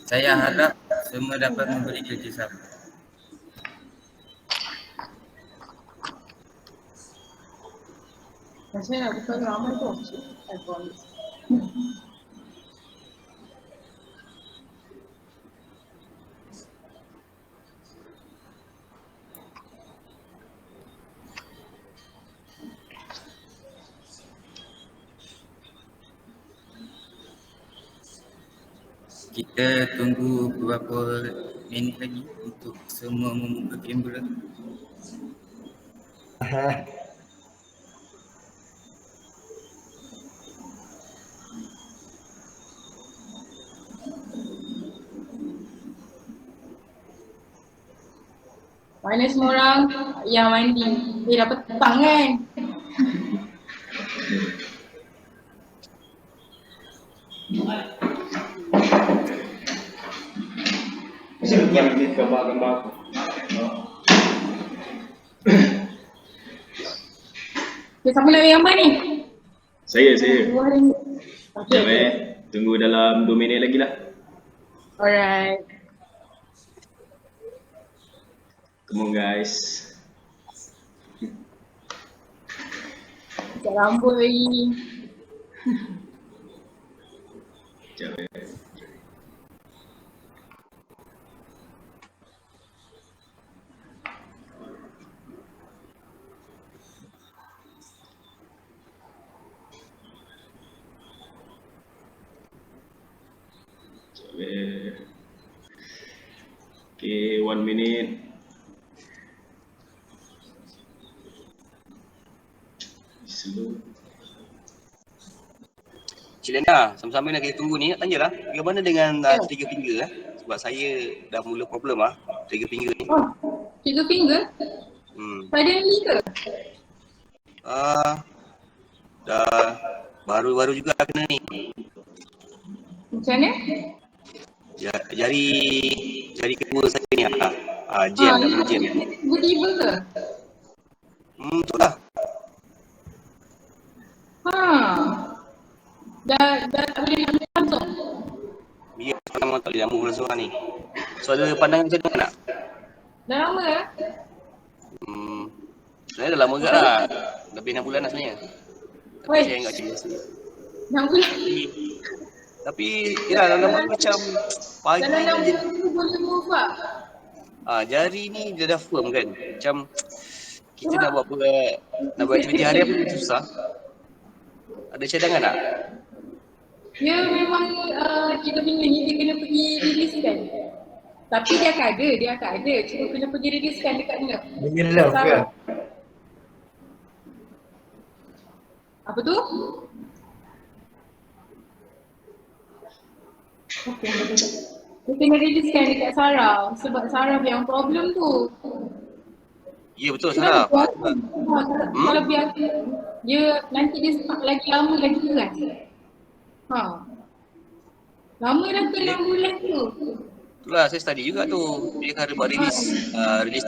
Saya harap semua dapat memberi kerjasama. Macam nak buka ramai tu. Kita tunggu beberapa minit lagi untuk semua membuka kamera. Mana semua orang yang mandi? Dah petang kan? Yang ambil gambar-gambar aku. Siapa nak ambil gambar ni? Saya. Okay. Tunggu dalam 2 minit lagi lah. Alright. Come on guys. Cat rambut lagi. Sekejap Okay, 1 minute. Slow. Cik Lena, sama-sama nak kita tunggu ni, nak tanya lah, bagaimana dengan trigger finger sebab saya dah mula problem trigger finger ni. Oh, trigger finger? Suddenly ke? Dah baru-baru juga kena ni. Macam mana? Jari kedua saya ni jam dah jam. Tiba-tiba ke? Betul lah. Dah tak boleh nak langsung? Ya, sekarang tak boleh lama langsung ni. So ada pandangan macam mana nak? Dah lama ke? Sebenarnya dah lama juga lah. Lebih 6 bulan lah sebenarnya. Tapi saya enggak cerita. 6 bulan? Tapi ya dalam macam pagi dalam 6 bulan tu boleh move lah? Jari ni dia dah firm kan. Macam kita nak buat aktiviti harian pun susah. Ada cadangan tak? Ya memang kita punya ni dia kena pergi riliskan. Tapi dia akan ada. Cuma kena pergi riliskan dekat mana? Menyelam ke? Apa tu? Dia kena riliskan dekat saraf sebab saraf yang problem tu. Ya betul saraf. Kalau biar dia nanti dia stuck lagi lama lagi keras. Lama dah ke 6 bulan tu. Itulah saya study juga tu. Dia kan buat release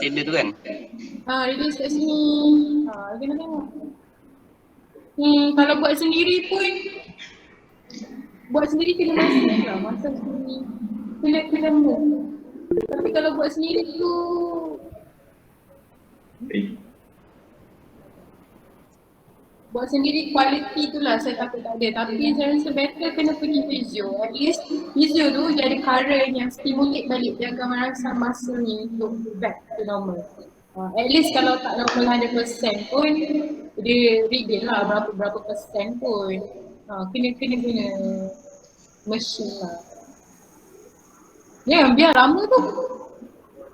tender tu kan. Release kat sini. Kena tengok. Kalau buat sendiri pun kena masa sendiri. Kena move. Tapi kalau buat sendiri tu buat sendiri quality tu lah saya takut tak ada. Tapi saya rasa better kena pergi physio. At least physio tu jadi current yang stimulate balik jaga merangsang muscle ni untuk back to normal. At least kalau tak normal 100% pun dia regain lah berapa persen pun. Kena machine lah. Ya, biar lama tu.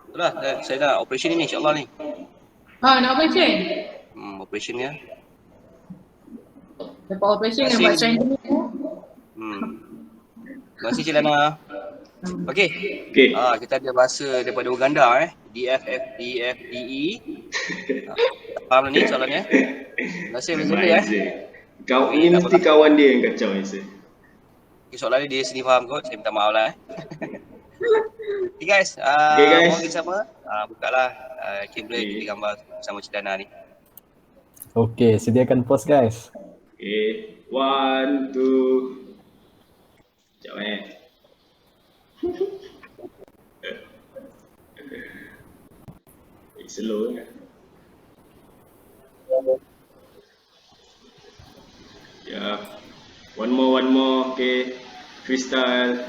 Itulah, saya dah operation ni insyaAllah ni. Nak operation? Operation ya. Lepas operation kena buat strengthening tu. Terima kasih Cik Lana. Okey. Okay. Kita ada bahasa daripada Uganda DFFDE. Faham ni soalannya? Terima kasih Alexander Kau ini mesti kawan dia yang kacau ni sir. Okay, soalan ni dia sendiri faham kot. Saya minta maaf lah Okay guys, guys. mau sama bukalah kamera kita gambar bersama Cik Lana ni. Okey, sediakan pose guys. Okay, 1, 2. Sekejap slow kan. Ya. One more. Okay. Freestyle.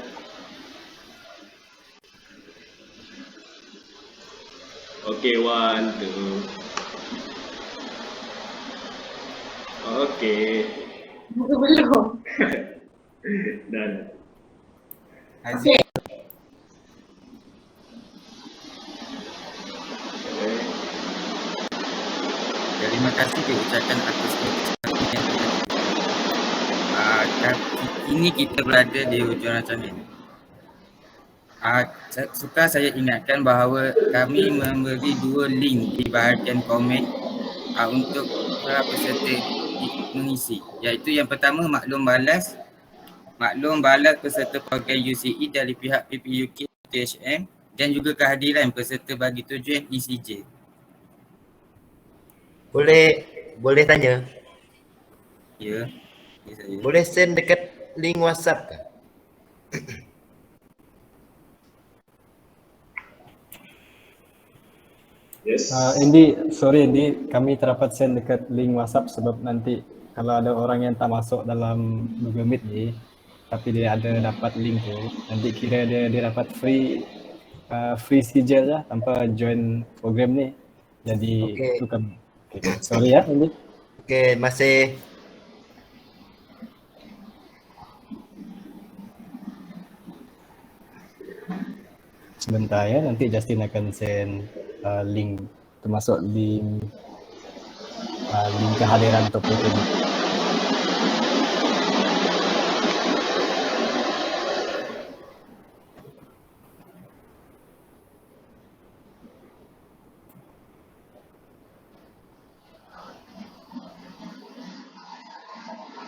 Okay, 1, 2. Okay. Belum. Done. Haziq, terima kasih diucapkan atas kepercayaan. Kini kita berada di hujung rancangan. Suka saya ingatkan bahawa kami memberi 2 link di bahagian komen untuk para peserta mengisi, iaitu yang pertama maklum balas peserta program UCE dari pihak PPUK THM dan juga kehadiran peserta bagi tujuan ECJ. Boleh tanya? Ya, saya. Boleh send dekat link WhatsApp ke? Yes. Andy, sorry Andy, kami terdapat send dekat link WhatsApp sebab nanti kalau ada orang yang tak masuk dalam Google Meet ni tapi dia ada dapat link tu, nanti kira dia dapat free sijil lah tanpa join program ni. Jadi Okey. itu kami. Okay. Sorry ya Andy. Okey, masih. Sebentar ya, nanti Justin akan send link termasuk link kehadiran untuk program.